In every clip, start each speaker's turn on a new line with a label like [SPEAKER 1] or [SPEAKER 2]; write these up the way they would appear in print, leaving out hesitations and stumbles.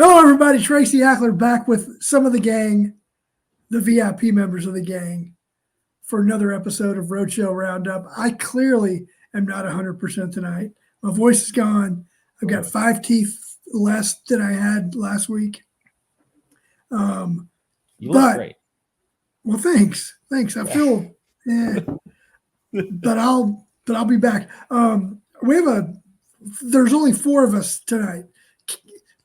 [SPEAKER 1] Hello, everybody. Tracy Hackler back with some of the gang, the VIP members of the gang, for another episode of Roadshow Roundup. I clearly am not 100% tonight. My voice is gone. I've got 5 teeth less than I had last week.
[SPEAKER 2] You look great.
[SPEAKER 1] Well, thanks. I feel, but I'll be back. There's only 4 of us tonight.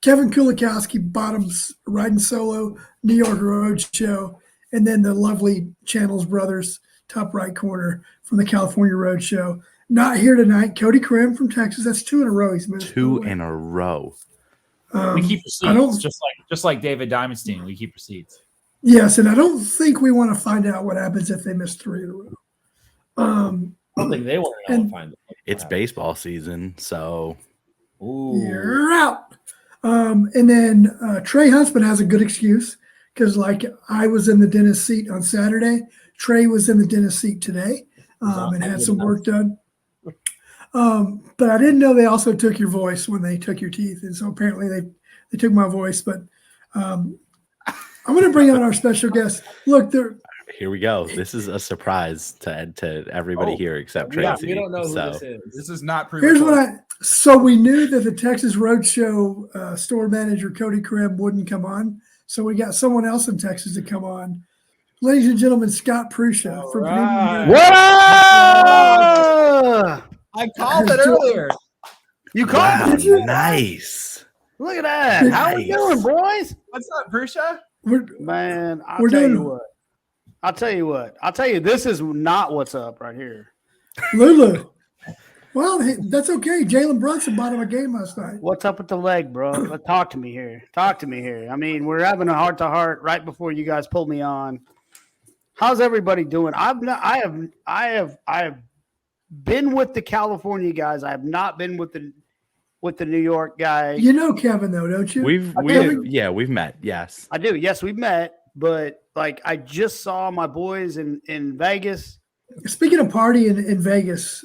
[SPEAKER 1] Kevin Kulikowski, bottoms, riding solo, New York Roadshow, and then the lovely Channels Brothers, top right corner from the California Roadshow. Not here tonight. Cody Krim from Texas. That's 2 in a row. He's missed
[SPEAKER 3] 2 in a row.
[SPEAKER 2] We keep receipts, just like David Diamondstein. We keep receipts.
[SPEAKER 1] Yes, and I don't think we want to find out what happens if they miss 3 in a row.
[SPEAKER 2] I don't think they want to find it.
[SPEAKER 3] It's baseball season, so
[SPEAKER 1] you're out. And then Trey Huntsman has a good excuse because, like, I was in the dentist seat on Saturday. Trey was in the dentist seat today and had some work done. But I didn't know they also took your voice when they took your teeth. And so apparently they took my voice. But I'm going to bring on our special guest. Look,
[SPEAKER 3] here we go. This is a surprise to everybody here except Tracy.
[SPEAKER 2] We don't know who this is. This is not
[SPEAKER 1] Here's what so we knew that the Texas Roadshow store manager, Cody Krim, wouldn't come on. So we got someone else in Texas to come on. Ladies and gentlemen, Scott Prusha from Panini.
[SPEAKER 2] I called it earlier.
[SPEAKER 4] You called it?
[SPEAKER 3] Nice.
[SPEAKER 4] Look at that. How we doing, boys?
[SPEAKER 2] What's up, Prusha?
[SPEAKER 4] I'll tell you, this is not what's up right here.
[SPEAKER 1] Lulu. Well, that's okay. Jalen Brunson bought him a game last night.
[SPEAKER 4] What's up with the leg, bro? Talk to me here. I mean, we're having a heart-to-heart right before you guys pulled me on. How's everybody doing? I have been with the California guys. I have not been with the New York guys.
[SPEAKER 1] You know Kevin, though, don't you?
[SPEAKER 3] We've met. Yes,
[SPEAKER 4] I do. Yes, we've met. But like, I just saw my boys in Vegas.
[SPEAKER 1] Speaking of party in Vegas,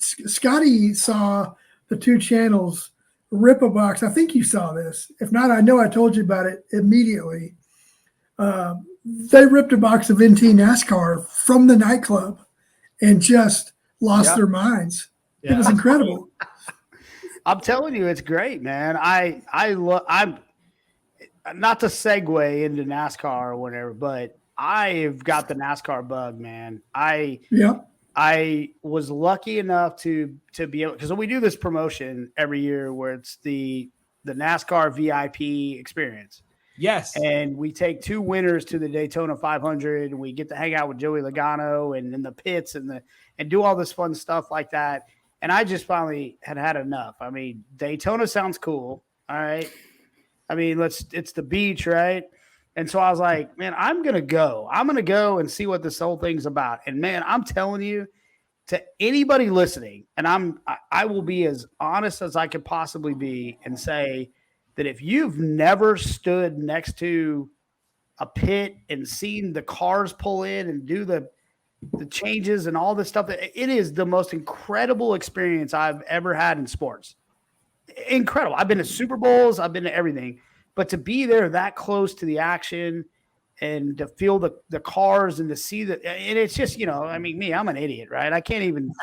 [SPEAKER 1] Scotty saw the 2 channels rip a box. I think you saw this. If not, I know I told you about it immediately. They ripped a box of NT NASCAR from the nightclub and just lost their minds. It was incredible.
[SPEAKER 4] I'm telling you, it's great, man. I'm not to segue into NASCAR or whatever, but I've got the NASCAR bug, man. I was lucky enough to be able, because we do this promotion every year where it's the NASCAR VIP experience.
[SPEAKER 2] Yes.
[SPEAKER 4] And we take 2 winners to the Daytona 500 and we get to hang out with Joey Logano and in the pits and do all this fun stuff like that. And I just finally had enough. I mean, Daytona sounds cool. All right. I mean, it's the beach, right? And so I was like, man, I'm going to go and see what this whole thing's about. And man, I'm telling you, to anybody listening, and I will be as honest as I could possibly be and say that if you've never stood next to a pit and seen the cars pull in and do the changes and all this stuff, it is the most incredible experience I've ever had in sports. Incredible. I've been to Super Bowls. I've been to everything. But to be there that close to the action and to feel the cars and to see and it's just, I mean, I'm an idiot, right? I can't even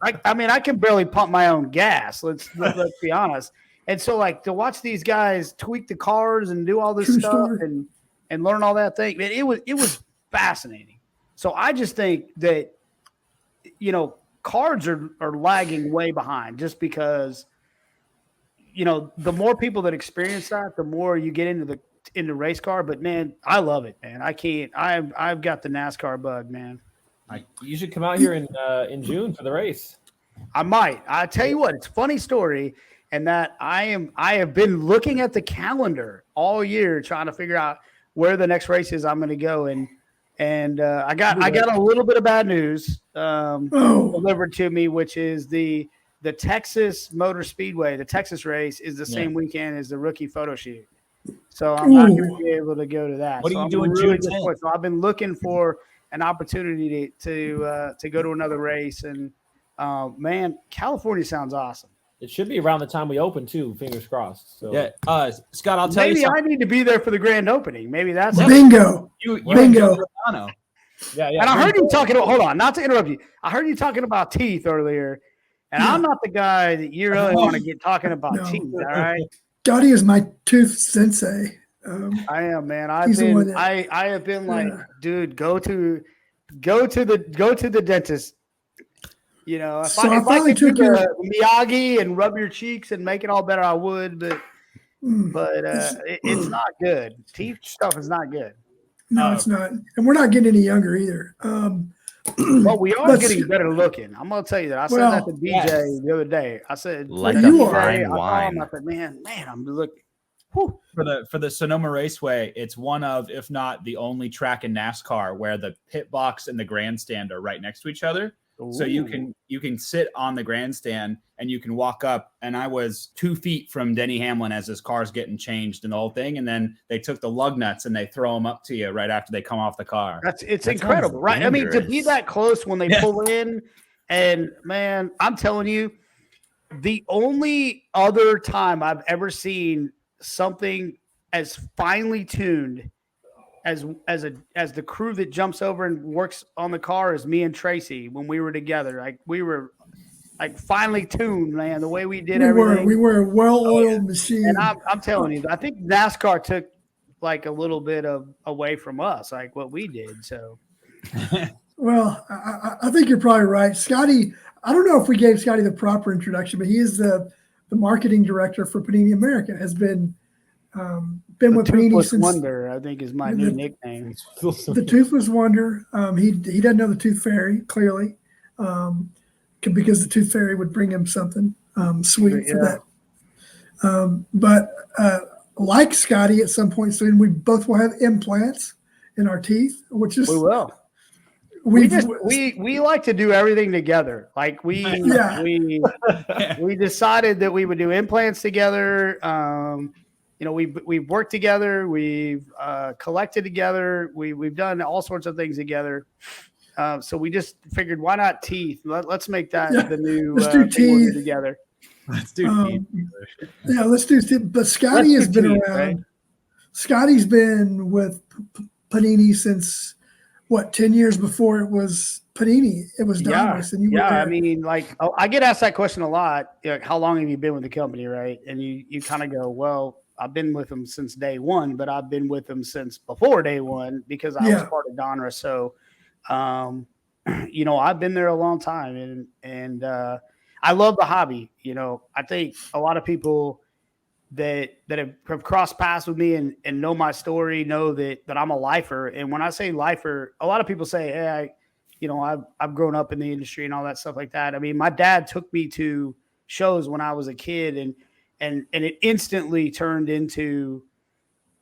[SPEAKER 4] I can barely pump my own gas. Let's be honest. And so, like, to watch these guys tweak the cars and do all this stuff and learn all that thing, man, it was fascinating. So I just think that, cards are lagging way behind just because, the more people that experience that, the more you get into race car. But man, I love it, man. I've got the NASCAR bug, man.
[SPEAKER 2] You should come out here in June for the race.
[SPEAKER 4] I might. I tell you what, it's a funny story, and that I have been looking at the calendar all year trying to figure out where the next race is I'm going to go. And I got a little bit of bad news delivered to me, which is the Texas Motor Speedway, the Texas race is the same weekend as the rookie photo shoot. So I'm not going to be able to go to that.
[SPEAKER 2] What are you doing June 10th?
[SPEAKER 4] So I've been looking for an opportunity to go to another race. And man, California sounds awesome.
[SPEAKER 5] It should be around the time we open too. Fingers crossed. So
[SPEAKER 2] Yeah, Scott, I'll tell you
[SPEAKER 4] maybe
[SPEAKER 2] something.
[SPEAKER 4] I need to be there for the grand opening. Maybe that's
[SPEAKER 1] Bingo.
[SPEAKER 2] You
[SPEAKER 1] Bingo.
[SPEAKER 2] and Joey Logano.
[SPEAKER 5] yeah.
[SPEAKER 4] And I heard you talking. Hold on, not to interrupt you. I heard you talking about teeth earlier, and I'm not the guy that you really want to get talking about
[SPEAKER 1] No.
[SPEAKER 4] teeth. All right,
[SPEAKER 1] Scotty is my tooth sensei.
[SPEAKER 4] I am, man.
[SPEAKER 1] He's the one that-
[SPEAKER 4] I have been like, dude, go to the dentist. You know, if
[SPEAKER 1] So I
[SPEAKER 4] I
[SPEAKER 1] finally
[SPEAKER 4] could do
[SPEAKER 1] took your-
[SPEAKER 4] the Miyagi and rub your cheeks and make it all better, I would. But it's not good. Teeth stuff is not good.
[SPEAKER 1] No, it's not. And we're not getting any younger either.
[SPEAKER 4] Well, we are getting better looking. I'm gonna tell you that. I said
[SPEAKER 1] Well,
[SPEAKER 4] that to DJ the other day. I said,
[SPEAKER 3] Like
[SPEAKER 1] a
[SPEAKER 3] fine wine.
[SPEAKER 4] I said, man, I'm looking.
[SPEAKER 2] For the Sonoma Raceway, it's one of, if not the only track in NASCAR where the pit box and the grandstand are right next to each other. So you can sit on the grandstand and you can walk up. And I was 2 feet from Denny Hamlin as his car's getting changed and the whole thing. And then they took the lug nuts and they throw them up to you right after they come off the car.
[SPEAKER 4] It's incredible, right? I mean, to be that close when they pull in, and man, I'm telling you, the only other time I've ever seen something as finely tuned as the crew that jumps over and works on the car is me and Tracy when we were together. Like we were like finely tuned, man. The way we did everything.
[SPEAKER 1] We were a well-oiled machine.
[SPEAKER 4] And I'm telling you, I think NASCAR took like a little bit away from us, like what we did. So,
[SPEAKER 1] Well, I think you're probably right, Scotty. I don't know if we gave Scotty the proper introduction, but he is the marketing director for Panini America. Has been with Panini
[SPEAKER 4] Toothless
[SPEAKER 1] since
[SPEAKER 4] Wonder, I think, is my new nickname.
[SPEAKER 1] the Toothless Wonder. He doesn't know the Tooth Fairy clearly, because the Tooth Fairy would bring him something sweet for that. But like Scotty, at some point soon, we both will have implants in our teeth, which is
[SPEAKER 4] We will. We like to do everything together. Like we decided that we would do implants together. We've worked together. We've collected together. We've done all sorts of things together. So we just figured, why not teeth? Let's make that the new.
[SPEAKER 1] Let's do
[SPEAKER 4] thing we'll do
[SPEAKER 1] teeth
[SPEAKER 4] together.
[SPEAKER 2] Let's do teeth.
[SPEAKER 1] Yeah, let's do teeth. But Scotty has been
[SPEAKER 4] teeth,
[SPEAKER 1] around.
[SPEAKER 4] right?
[SPEAKER 1] Scotty's been with Panini since 10 years before it was Panini. It was Donruss, and you were there.
[SPEAKER 4] I mean, like, I get asked that question a lot. Like, how long have you been with the company, right? And you kind of go, well, I've been with them since day one, but I've been with them since before day one because I was part of Donruss. So, I've been there a long time, and I love the hobby. I think a lot of people that have crossed paths with me and know my story know that I'm a lifer. And when I say lifer, a lot of people say, hey, I've grown up in the industry and all that stuff like that. I mean, my dad took me to shows when I was a kid, and it instantly turned into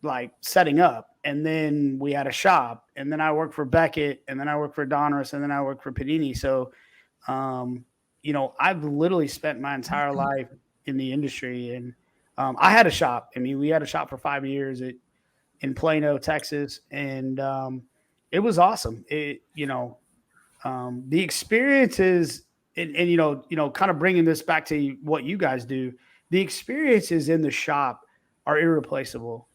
[SPEAKER 4] like setting up. And then we had a shop, and then I worked for Beckett, and then I worked for Donruss, and then I worked for Panini. So, I've literally spent my entire life in the industry, and I had a shop. I mean, we had a shop for 5 years in Plano, Texas, and it was awesome. The experiences, and kind of bringing this back to what you guys do, the experiences in the shop are irreplaceable.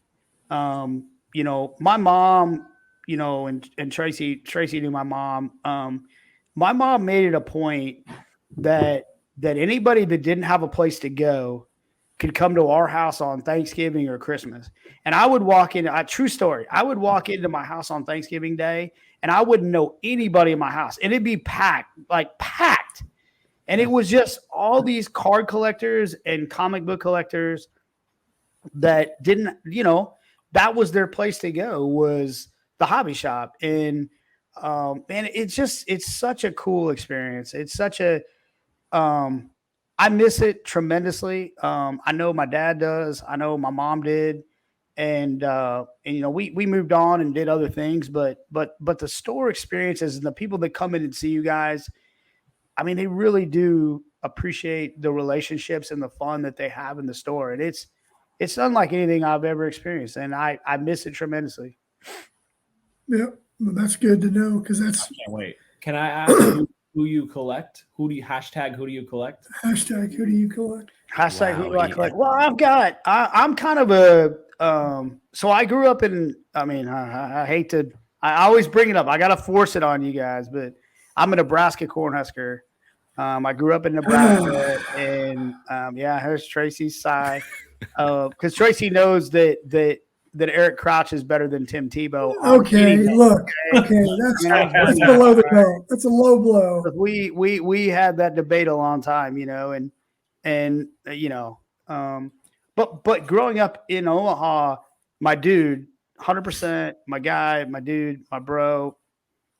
[SPEAKER 4] My mom, and Tracy knew my mom. My mom made it a point that anybody that didn't have a place to go could come to our house on Thanksgiving or Christmas. And I would walk in, true story, I would walk into my house on Thanksgiving Day and I wouldn't know anybody in my house. And it'd be packed. And it was just all these card collectors and comic book collectors that didn't, that was their place to go, was the hobby shop. And it's such a cool experience. It's such a, I miss it tremendously. I know my dad does. I know my mom did. And we moved on and did other things, but the store experiences and the people that come in and see you guys, I mean, they really do appreciate the relationships and the fun that they have in the store. And it's unlike anything I've ever experienced. And I miss it tremendously.
[SPEAKER 1] Yeah, well, that's good to know, because
[SPEAKER 2] I can't wait.
[SPEAKER 5] Can I ask you,
[SPEAKER 2] who you collect? Who do you collect?
[SPEAKER 1] Hashtag who do you collect?
[SPEAKER 4] Hashtag who
[SPEAKER 3] Wow,
[SPEAKER 4] do I
[SPEAKER 3] yeah.
[SPEAKER 4] collect? Well, I'm kind of a so I grew up in. I mean, I hate to. I always bring it up. I gotta force it on you guys, but I'm a Nebraska Cornhusker. I grew up in Nebraska, and yeah, here's Tracy's side. Because Tracy knows that Eric Crouch is better than Tim Tebow.
[SPEAKER 1] Okay, look. Okay, that's below the belt. That's a low blow.
[SPEAKER 4] We had that debate a long time, but growing up in Omaha, my dude, 100%, my guy, my dude, my bro.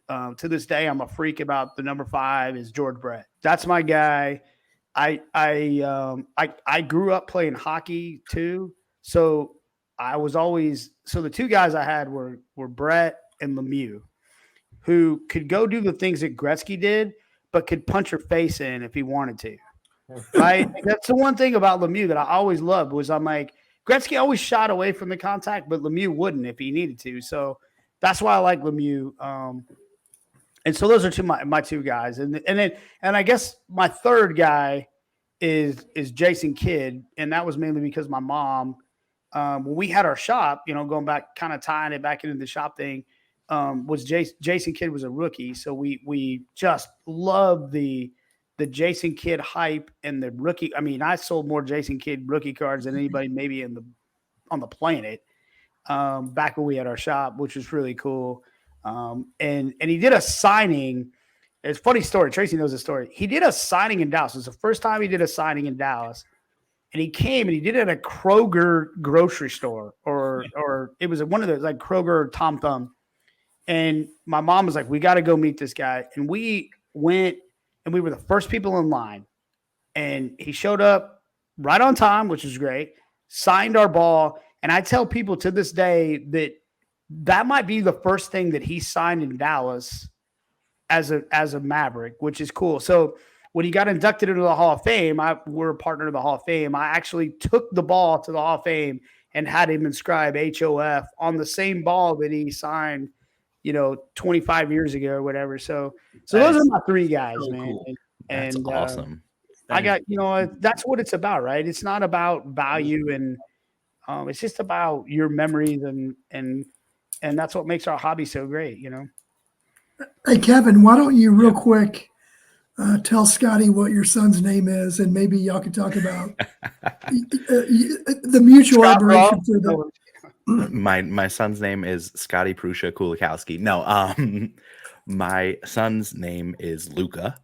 [SPEAKER 4] To this day, I'm a freak about the number 5 is George Brett. That's my guy. I grew up playing hockey too, so I was always the two guys I had were Brett and Lemieux, who could go do the things that Gretzky did, but could punch your face in if he wanted to. Right? That's the one thing about Lemieux that I always loved was I'm like Gretzky always shot away from the contact, but Lemieux wouldn't if he needed to. So that's why I like Lemieux. And so those are my two guys, and I guess my third guy is Jason Kidd, and that was mainly because my mom, when we had our shop, going back, kind of tying it back into the shop thing, was Jason Kidd was a rookie, so we just loved the Jason Kidd hype and the rookie. I mean, I sold more Jason Kidd rookie cards than anybody maybe on the planet back when we had our shop, which was really cool. And he did a signing. It's a funny story. Tracy knows the story. He did a signing in Dallas. It was the first time he did a signing in Dallas. And he came and he did it at a Kroger grocery store or it was one of those like Kroger or Tom Thumb. And my mom was like, we got to go meet this guy. And we went and we were the first people in line. And he showed up right on time, which was great, signed our ball. And I tell people to this day that might be the first thing that he signed in Dallas as a Maverick, which is cool. So when he got inducted into the Hall of Fame, we're a partner of the Hall of Fame. I actually took the ball to the Hall of Fame and had him inscribe HOF on the same ball that he signed, 25 years ago or whatever. So those are my three guys, so man.
[SPEAKER 3] Cool. That's awesome.
[SPEAKER 4] I got, that's what it's about, right? It's not about value and it's just about your memories and that's what makes our hobby so great,
[SPEAKER 1] Hey, Kevin, why don't you real quick tell Scotty what your son's name is, and maybe y'all can talk about the mutual admiration for the.
[SPEAKER 3] My son's name is Scotty Prusha Kulikowski. No, my son's name is Luca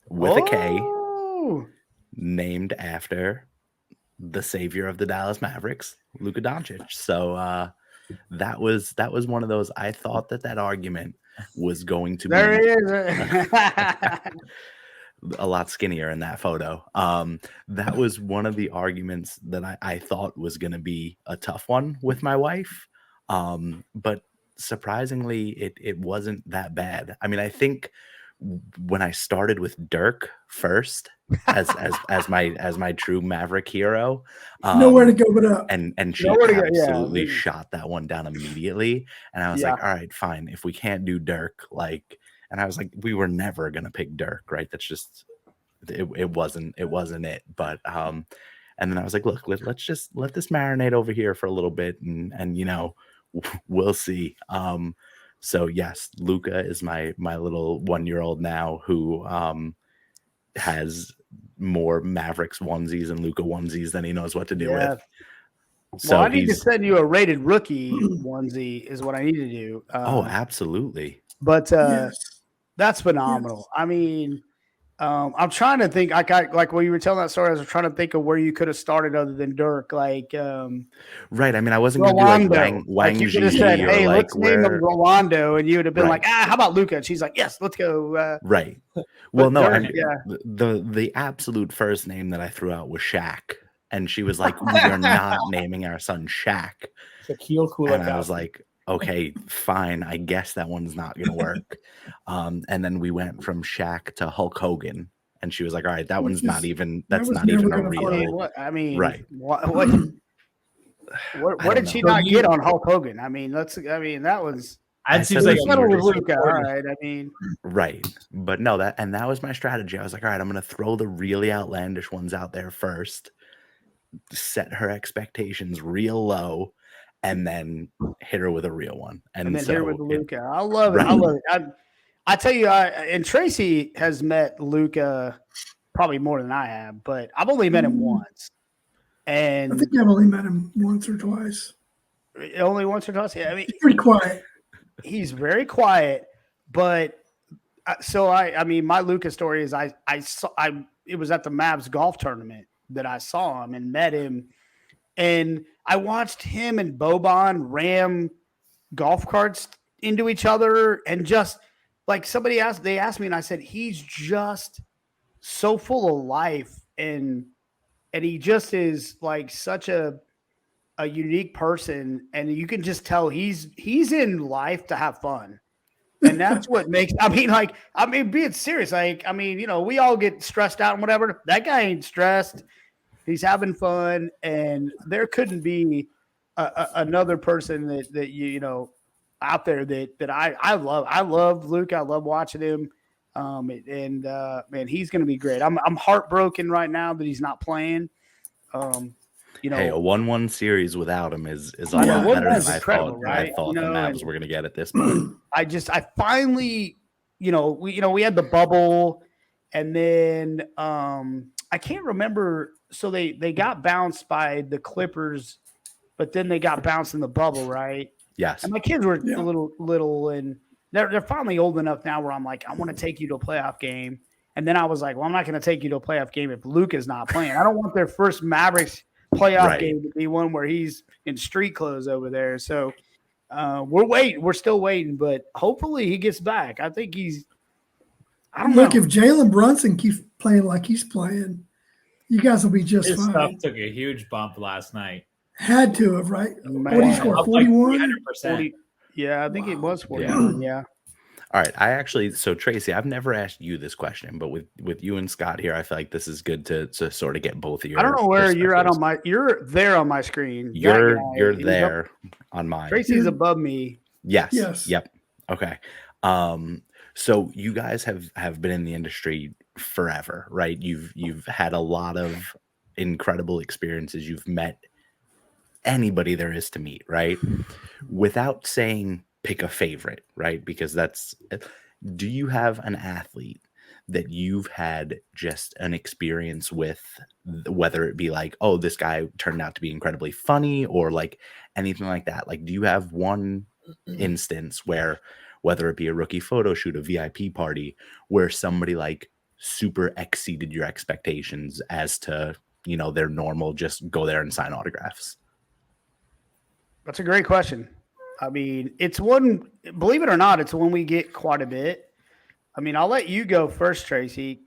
[SPEAKER 3] with a K, named after the savior of the Dallas Mavericks, Luka Doncic. So that was one of those. I thought that argument was going to
[SPEAKER 4] there
[SPEAKER 3] be
[SPEAKER 4] it is.
[SPEAKER 3] a lot skinnier in that photo. That was one of the arguments that I thought was going to be a tough one with my wife. But surprisingly, it wasn't that bad. I mean, I think when I started with Dirk first as my true Maverick hero,
[SPEAKER 1] nowhere to go but up,
[SPEAKER 3] and she absolutely shot that one down immediately. And I was like, all right, fine. If we can't do Dirk, and I was like, we were never gonna pick Dirk, right? That's just it wasn't it. But and then I was like, look, let's just let this marinate over here for a little bit, and we'll see. So yes, Luca is my little 1-year-old now who has more Mavericks onesies and Luca onesies than he knows what to do with. So
[SPEAKER 4] I need to send you a rated rookie onesie is what I need to do.
[SPEAKER 3] Absolutely.
[SPEAKER 4] But that's phenomenal. Yes. I mean, I'm trying to think. Like when you were telling that story, I was trying to think of where you could have started other than Dirk. Right.
[SPEAKER 3] I mean, I wasn't going to do like Wang
[SPEAKER 4] you could have said, "Hey, let's name him Rolando," and you would have been like, "How about Luca?" And she's like, "Yes, let's go."
[SPEAKER 3] Right. Well, no, Dirk, the absolute first name that I threw out was Shaq, and she was like, "We are not naming our son Shaq."
[SPEAKER 5] Shaquille Kulikowski.
[SPEAKER 3] And I was like, okay, fine. I guess that one's not going to work. And then we went from Shaq to Hulk Hogan. And she was like, all right, that's not even a real.
[SPEAKER 4] I mean,
[SPEAKER 3] right.
[SPEAKER 4] What did she not get on Hulk Hogan? I mean, that was.
[SPEAKER 2] That seems like
[SPEAKER 4] settle with
[SPEAKER 2] really
[SPEAKER 4] Luka. All right. I mean,
[SPEAKER 3] right. But no, that was my strategy. I was like, all right, I'm going to throw the really outlandish ones out there first, set her expectations real low, and then hit her with a real one.
[SPEAKER 4] And then
[SPEAKER 3] so
[SPEAKER 4] hit her with Luka. I love it. I love it. I tell you, and Tracy has met Luka probably more than I have, but I've only met him once. And
[SPEAKER 1] I think I've only met him once or twice.
[SPEAKER 4] Only once or twice? Yeah, I mean,
[SPEAKER 1] he's pretty quiet.
[SPEAKER 4] He's very quiet, but I mean, my Luka story is it was at the Mavs golf tournament that I saw him and met him, and I watched him and Boban ram golf carts into each other, and just like they asked me, and I said, he's just so full of life, and he just is like such a unique person, and you can just tell he's in life to have fun. And that's what makes, being serious. We all get stressed out and whatever. That guy ain't stressed. He's having fun. And there couldn't be another person that you know, out there that I love. I love Luke. I love watching him. Man, he's going to be great. I'm heartbroken right now that he's not playing.
[SPEAKER 3] Hey, a 1-1 series without him is a lot better than I thought. Right? I thought the Mavs were going to get at this point.
[SPEAKER 4] I finally, we had the bubble, and then I can't remember. So they got bounced by the Clippers, but then they got bounced in the bubble, right?
[SPEAKER 3] Yes.
[SPEAKER 4] And my kids were a little, and they're finally old enough now where I'm like, I want to take you to a playoff game. And then I was like, well, I'm not going to take you to a playoff game if Luke is not playing. I don't want their first Mavericks playoff game to be one where he's in street clothes over there. So we're waiting. We're still waiting, but hopefully he gets back. I think I don't know.
[SPEAKER 1] If Jalen Brunson keeps playing like he's playing, you guys will be just
[SPEAKER 2] His
[SPEAKER 1] fine.
[SPEAKER 2] stuff took a huge bump last night.
[SPEAKER 1] Had to have, right? What did he score? 41?
[SPEAKER 4] Yeah, I think it was 41. Yeah.
[SPEAKER 3] All right. So Tracy, I've never asked you this question, but with you and Scott here, I feel like this is good to sort of get both of your.
[SPEAKER 4] I don't know where you're at you're there on my screen.
[SPEAKER 3] You're there on mine.
[SPEAKER 4] Tracy's above me.
[SPEAKER 3] Yes. Yep. Okay. So you guys have been in the industry forever, right? You've had a lot of incredible experiences. You've met anybody there is to meet, right? Without saying pick a favorite, right? Because do you have an athlete that you've had just an experience with, whether it be like, oh, this guy turned out to be incredibly funny, or like anything like that? Like, do you have one instance where, whether it be a rookie photo shoot, a VIP party, where somebody like super exceeded your expectations as to, their normal, just go there and sign autographs?
[SPEAKER 4] That's a great question. I mean, it's one, believe it or not, it's one we get quite a bit. I mean, I'll let you go first, Tracy.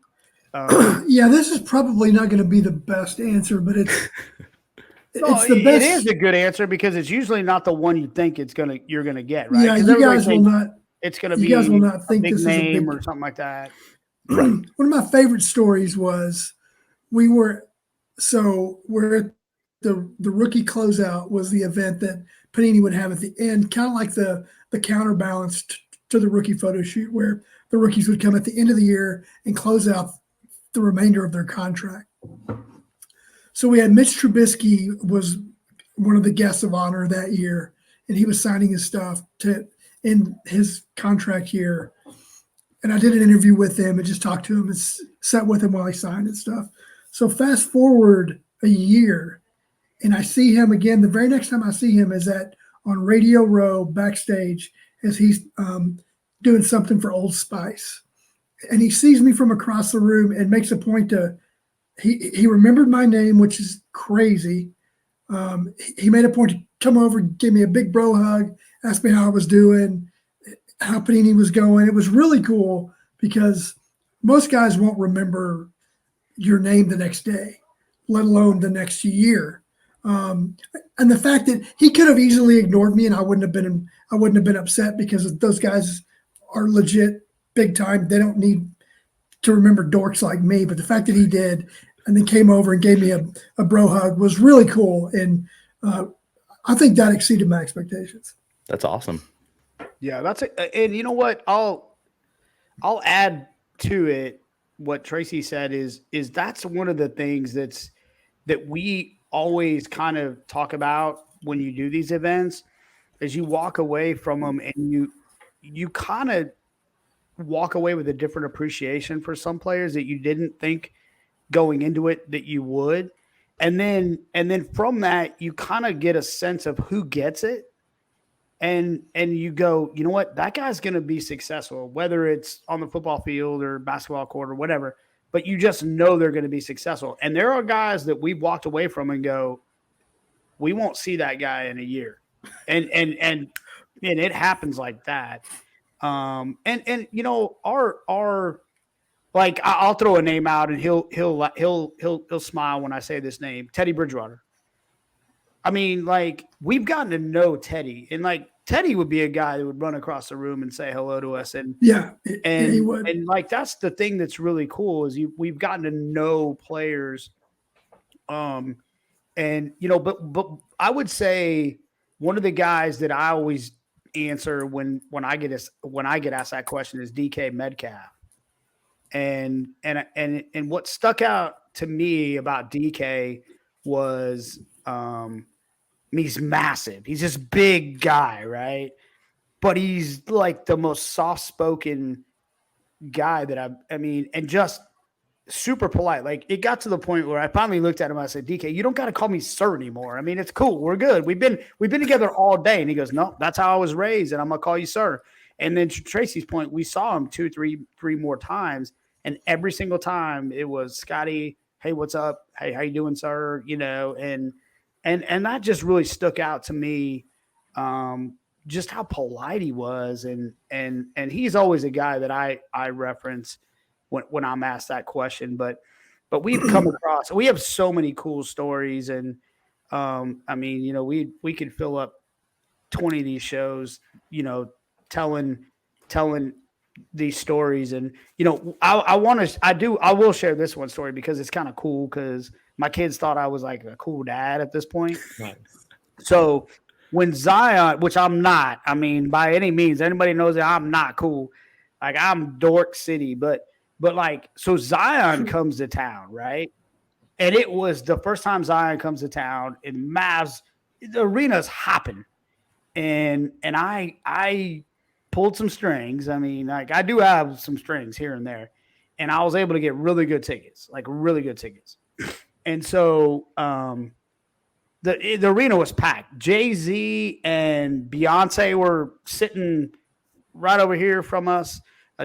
[SPEAKER 1] This is probably not going to be the best answer, but it's the best.
[SPEAKER 4] It is a good answer because it's usually not the one you think you're gonna get, right?
[SPEAKER 1] Yeah, you guys will not.
[SPEAKER 4] It's going to be.
[SPEAKER 1] You guys will not think
[SPEAKER 4] a big
[SPEAKER 1] this
[SPEAKER 4] name
[SPEAKER 1] is a big
[SPEAKER 4] or something like that.
[SPEAKER 3] Right.
[SPEAKER 1] One of my favorite stories was we're at the Rookie Closeout was the event that Panini would have at the end, kind of like the counterbalance to the rookie photo shoot, where the rookies would come at the end of the year and close out the remainder of their contract. So we had Mitch Trubisky was one of the guests of honor that year, and he was signing his stuff in his contract year. And I did an interview with him and just talked to him and sat with him while he signed and stuff. So fast forward a year, and I see him again. The very next time I see him is on Radio Row backstage as he's doing something for Old Spice. And he sees me from across the room and makes a point he remembered my name, which is crazy. He made a point to come over, give me a big bro hug, asked me how I was doing, how Panini was going. It was really cool because most guys won't remember your name the next day, let alone the next year. And the fact that he could have easily ignored me and I wouldn't have been upset, because those guys are legit big time. They don't need to remember dorks like me, but the fact that he did and then came over and gave me a bro hug was really cool. And I think that exceeded my expectations.
[SPEAKER 3] That's awesome.
[SPEAKER 4] Yeah, that's it. And you know what? I'll add to it what Tracy said is that's one of the things that we always kind of talk about when you do these events is you walk away from them and you kind of walk away with a different appreciation for some players that you didn't think going into it that you would. And then from that, you kind of get a sense of who gets it. And you go, you know what, that guy's going to be successful, whether it's on the football field or basketball court or whatever, but you just know they're going to be successful. And there are guys that we've walked away from and go, we won't see that guy in a year. And it happens like that. And you know, our like I'll throw a name out and he'll smile when I say this name, Teddy Bridgewater. I mean, like, we've gotten to know Teddy, and like Teddy would be a guy that would run across the room and say hello to us, and
[SPEAKER 1] he would.
[SPEAKER 4] And like that's the thing that's really cool is we've gotten to know players, and you know, but I would say one of the guys that I always answer when I get asked that question is DK Metcalf, and what stuck out to me about DK was he's massive. He's this big guy, right? But he's like the most soft-spoken guy that I mean, and just super polite. Like, it got to the point where I finally looked at him and I said, DK, you don't got to call me sir anymore. I mean, it's cool. We're good. We've been together all day. And he goes, no, that's how I was raised, and I'm going to call you sir. And then to Tracy's point, we saw him three more times, and every single time it was, Scotty, hey, what's up? Hey, how you doing, sir? You know, and that just really stuck out to me, just how polite he was, and he's always a guy that I reference when I'm asked that question. But we've come across, we have so many cool stories, and I mean, you know, we could fill up 20 of these shows, you know, telling these stories. And you know, I will share this one story because it's kind of cool, because my kids thought I was like a cool dad at this point.
[SPEAKER 5] Right.
[SPEAKER 4] So when Zion, which I'm not, I mean, by any means, anybody knows that I'm not cool. Like, I'm dork city, but like, so Zion comes to town, right? And it was the first time Zion comes to town, and Mavs, the arena's hopping. And I pulled some strings. I mean, like, I do have some strings here and there, and I was able to get really good tickets. And so the arena was packed. Jay-Z and Beyonce were sitting right over here from us.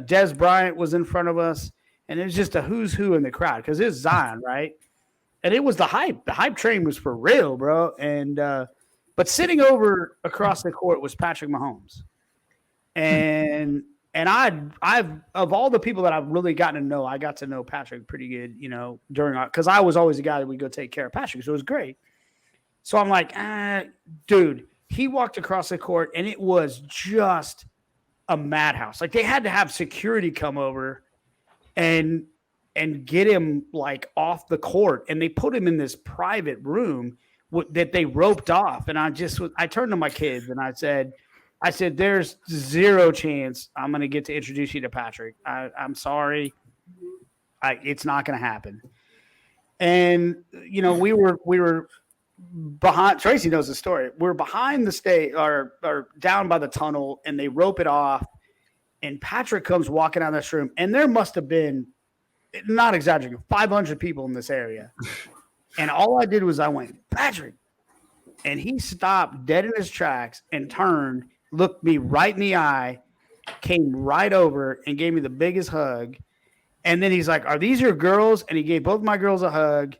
[SPEAKER 4] Des Bryant was in front of us, and it was just a who's who in the crowd, because it's Zion, right? And it was the hype. The hype train was for real, bro. And but sitting over across the court was Patrick Mahomes. And I've of all the people that I've really gotten to know, I got to know Patrick pretty good, you know, because I was always the guy that would go take care of Patrick, so it was great. So I'm like, dude, he walked across the court, and it was just a madhouse. Like, they had to have security come over and get him like off the court, and they put him in this private room that they roped off. And I turned to my kids and I said, there's zero chance I'm going to get to introduce you to Patrick. I'm sorry. It's not going to happen. And, you know, we were behind, Tracy knows the story. We're behind the stage or down by the tunnel, and they rope it off, and Patrick comes walking out of this room, and there must have been, not exaggerating, 500 people in this area. And all I did was I went, Patrick. And he stopped dead in his tracks and turned, looked me right in the eye, came right over and gave me the biggest hug. And then he's like, are these your girls? And he gave both my girls a hug.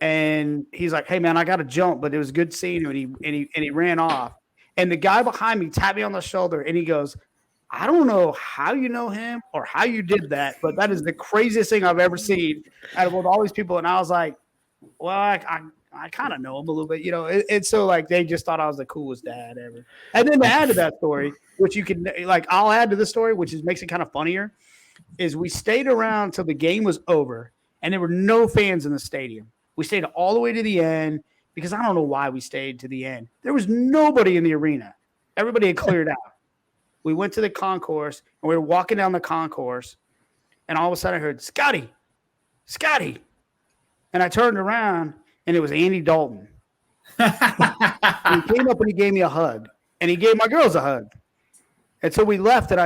[SPEAKER 4] And he's like, hey, man, I got to jump, but it was good seeing you. And he ran off. And the guy behind me tapped me on the shoulder, and he goes, I don't know how you know him or how you did that, but that is the craziest thing I've ever seen out of all these people. And I was like, well, I kind of know him a little bit, you know. It's so like they just thought I was the coolest dad ever. And then to add to that story, which you can like, I'll add to the story, which makes it kind of funnier, is we stayed around till the game was over, and there were no fans in the stadium. We stayed all the way to the end because I don't know why we stayed to the end. There was nobody in the arena. Everybody had cleared out. we went to the concourse, and we were walking down the concourse, and all of a sudden I heard, Scotty. And I turned around, and it was Andy Dalton. And he came up and he gave me a hug, and he gave my girls a hug. And so we left, and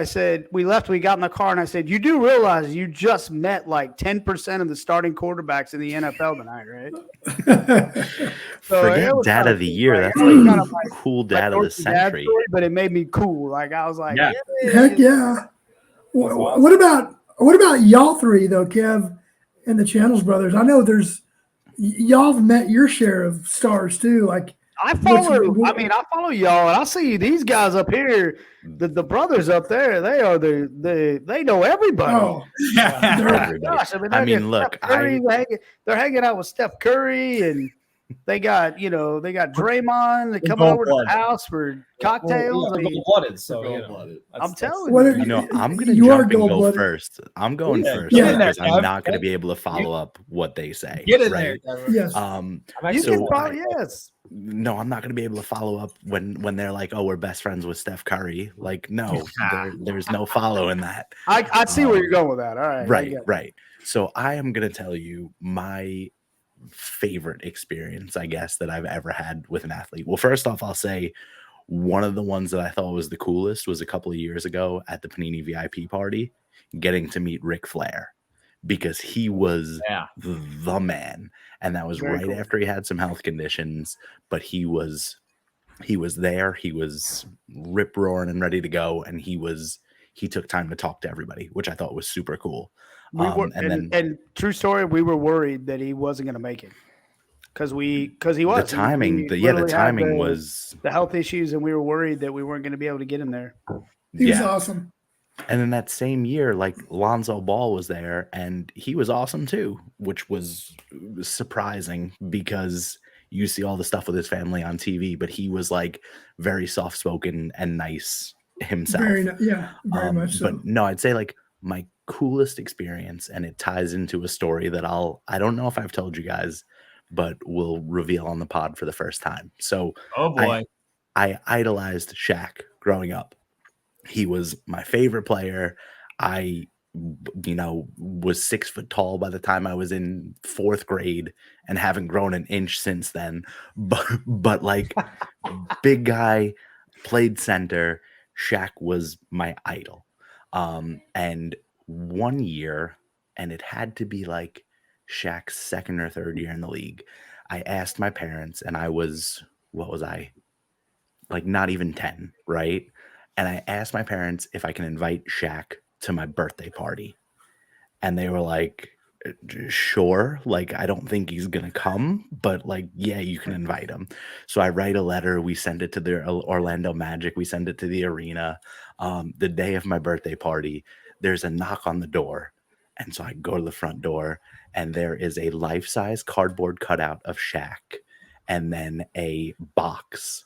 [SPEAKER 4] we got in the car, and I said, you do realize you just met like 10% of the starting quarterbacks in the NFL tonight, right?
[SPEAKER 3] Forget dad of the year.
[SPEAKER 4] Like,
[SPEAKER 3] That's
[SPEAKER 4] kind
[SPEAKER 3] like
[SPEAKER 4] of
[SPEAKER 3] cool dad of the century.
[SPEAKER 4] Story, but it made me cool. Like I was like,
[SPEAKER 2] Yeah.
[SPEAKER 1] Heck yeah. What about y'all three though, Kev and the Channels brothers? I know y'all have met your share of stars too. Like
[SPEAKER 4] I follow y'all, and I see these guys up here, the brothers up there. They are they know everybody.
[SPEAKER 1] oh,
[SPEAKER 3] Everybody.
[SPEAKER 4] Gosh,
[SPEAKER 3] I mean, look,
[SPEAKER 4] they're hanging out with Steph Curry, and they got Draymond. They're coming over to the house for cocktails.
[SPEAKER 5] Well, gold-blooded, so you know,
[SPEAKER 4] I'm telling
[SPEAKER 1] What
[SPEAKER 4] you.
[SPEAKER 1] are
[SPEAKER 3] You know, I'm gonna
[SPEAKER 1] You are
[SPEAKER 3] jump and go
[SPEAKER 1] gold-blooded.
[SPEAKER 3] first. I'm going first
[SPEAKER 1] Yeah.
[SPEAKER 3] because
[SPEAKER 2] Yeah.
[SPEAKER 3] I'm not going to be able to follow up what they say.
[SPEAKER 2] Get in
[SPEAKER 3] right?
[SPEAKER 2] there.
[SPEAKER 1] yes.
[SPEAKER 5] I'm
[SPEAKER 4] You
[SPEAKER 5] actually
[SPEAKER 3] So
[SPEAKER 4] can probably yes.
[SPEAKER 3] No, I'm not going to be able to follow up when they're like, "Oh, we're best friends with Steph Curry." Like, no, there's no follow in that.
[SPEAKER 4] I see where you're going with that. All right, I
[SPEAKER 3] Right,
[SPEAKER 4] get it.
[SPEAKER 3] right. So I am going to tell you my favorite experience, I guess, that I've ever had with an athlete. Well, first off, I'll say one of the ones that I thought was the coolest was a couple of years ago at the Panini VIP party, getting to meet Ric Flair, because he was the man. And that was
[SPEAKER 4] Very
[SPEAKER 3] right
[SPEAKER 4] cool.
[SPEAKER 3] after he had some health conditions, but he was there. He was rip roaring and ready to go. And he took time to talk to everybody, which I thought was super cool.
[SPEAKER 4] And true story, we were worried that he wasn't going to make it because he was.
[SPEAKER 3] The timing,
[SPEAKER 4] He
[SPEAKER 3] the
[SPEAKER 4] literally had
[SPEAKER 3] timing was
[SPEAKER 4] the health issues, and we were worried that we weren't going to be able to get him there.
[SPEAKER 1] He was awesome.
[SPEAKER 3] And in that same year, like Lonzo Ball was there, and he was awesome too, which was surprising because you see all the stuff with his family on TV, but he was like very soft spoken and nice himself.
[SPEAKER 1] Very much so.
[SPEAKER 3] But no, I'd say like my coolest experience, and it ties into a story that I don't know if I've told you guys, but we'll reveal on the pod for the first time. So
[SPEAKER 2] Oh boy.
[SPEAKER 3] I idolized Shaq growing up. He was my favorite player. I was 6 foot tall by the time I was in 4th grade and haven't grown an inch since then. But like big guy, played center. Shaq was my idol. And one year, and it had to be like Shaq's 2nd or 3rd year in the league, I asked my parents, and I was, what was I? Like not even 10, right? And I asked my parents if I can invite Shaq to my birthday party. And they were like, sure. Like, I don't think he's going to come, but like, yeah, you can invite him. So I write a letter. We send it to the Orlando Magic. We send it to the arena. The day of my birthday party, there's a knock on the door. And so I go to the front door, and there is a life-size cardboard cutout of Shaq, and then a box,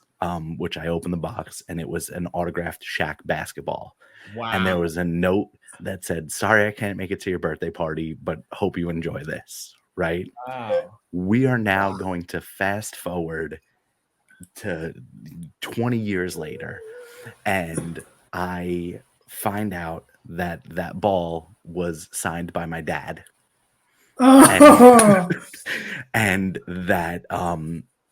[SPEAKER 3] which I opened the box, and it was an autographed Shaq basketball.
[SPEAKER 2] Wow.
[SPEAKER 3] And there was a note that said, "Sorry, I can't make it to your birthday party, but hope you enjoy this." Right?
[SPEAKER 5] Wow.
[SPEAKER 3] We are now going to fast forward to 20 years later, and I find out that that ball was signed by my dad.
[SPEAKER 1] Oh,
[SPEAKER 3] And that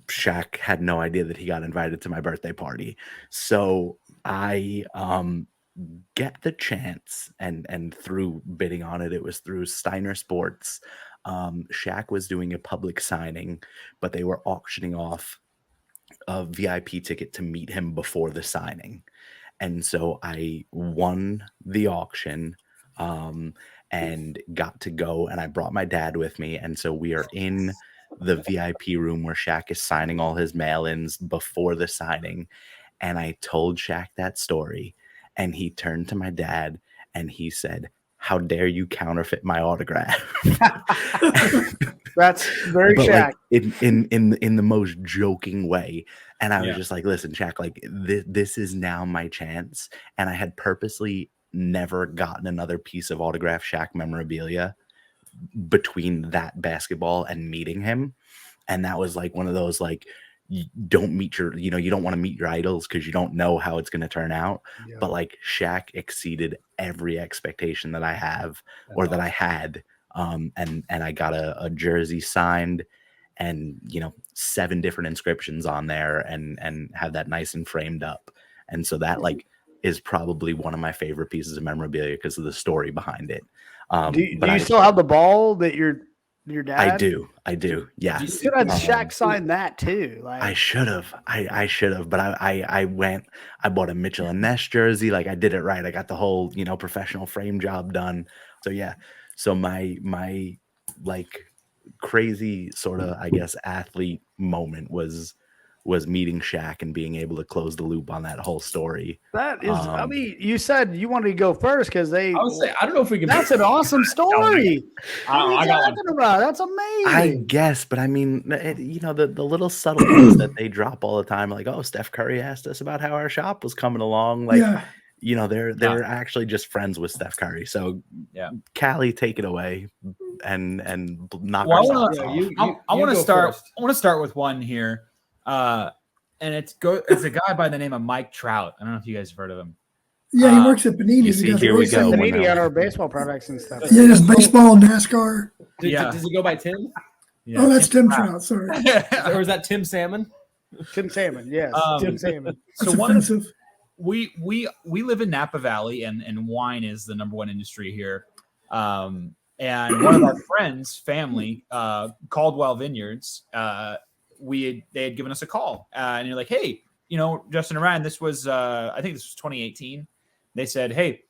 [SPEAKER 3] Shaq had no idea that he got invited to my birthday party. So I get the chance, and through bidding on it, it was through Steiner Sports. Shaq was doing a public signing, but they were auctioning off a VIP ticket to meet him before the signing. And so I won the auction and got to go, and I brought my dad with me. And so we are in the VIP room where Shaq is signing all his mail-ins before the signing. And I told Shaq that story, and he turned to my dad and he said, "How dare you counterfeit my autograph?"
[SPEAKER 4] That's very
[SPEAKER 3] But
[SPEAKER 4] Shaq.
[SPEAKER 3] like in the most joking way. And I was just like, "Listen, Shaq, like this is now my chance." And I had purposely never gotten another piece of autographed Shaq memorabilia between that basketball and meeting him. And that was like one of those, like, you don't meet your, you don't want to meet your idols because you don't know how it's going to turn out.
[SPEAKER 4] Yeah.
[SPEAKER 3] But like Shaq exceeded every expectation that I have that I had. And I got a jersey signed and 7 different inscriptions on there and have that nice and framed up. And so that like is probably one of my favorite pieces of memorabilia because of the story behind it.
[SPEAKER 4] Do you still have the ball that your dad?
[SPEAKER 3] I do. Yeah.
[SPEAKER 4] You should have Shaq sign that too. Like
[SPEAKER 3] I should have. I should have. But I bought a Mitchell and Ness jersey. Like I did it right. I got the whole, professional frame job done. So yeah. So my like crazy sort of, I guess, athlete moment was meeting Shaq and being able to close the loop on that whole story.
[SPEAKER 4] that is, I mean, you said you wanted to go first because
[SPEAKER 5] I would say I don't know if we can.
[SPEAKER 4] that's an awesome story.
[SPEAKER 5] I don't know, I got one.
[SPEAKER 4] Talking about? That's amazing.
[SPEAKER 3] I guess, but I mean, the little subtle things that they drop all the time, like, oh, Steph Curry asked us about how our shop was coming along. Like, they're actually just friends with Steph Curry. So, Cali, take it away and knock our socks off.
[SPEAKER 2] I want to start with one here. And it's a guy by the name of Mike Trout. I don't know if you guys have heard of him.
[SPEAKER 1] Yeah, he works at Panini.
[SPEAKER 3] You see, here we go.
[SPEAKER 4] Panini on our baseball products and stuff.
[SPEAKER 1] Yeah, there's baseball, NASCAR.
[SPEAKER 5] Does he go by Tim?
[SPEAKER 2] Yeah.
[SPEAKER 1] Oh, that's Tim Trout. Sorry.
[SPEAKER 5] Or is that Tim Salmon?
[SPEAKER 4] Tim Salmon, yes. Tim Salmon.
[SPEAKER 1] That's offensive.
[SPEAKER 2] We live in Napa Valley, and wine is the number one industry here. And one of our friends' family, Caldwell Vineyards, they had given us a call, and you're like, hey, Justin and Ryan, this was I think this was 2018. They said, hey,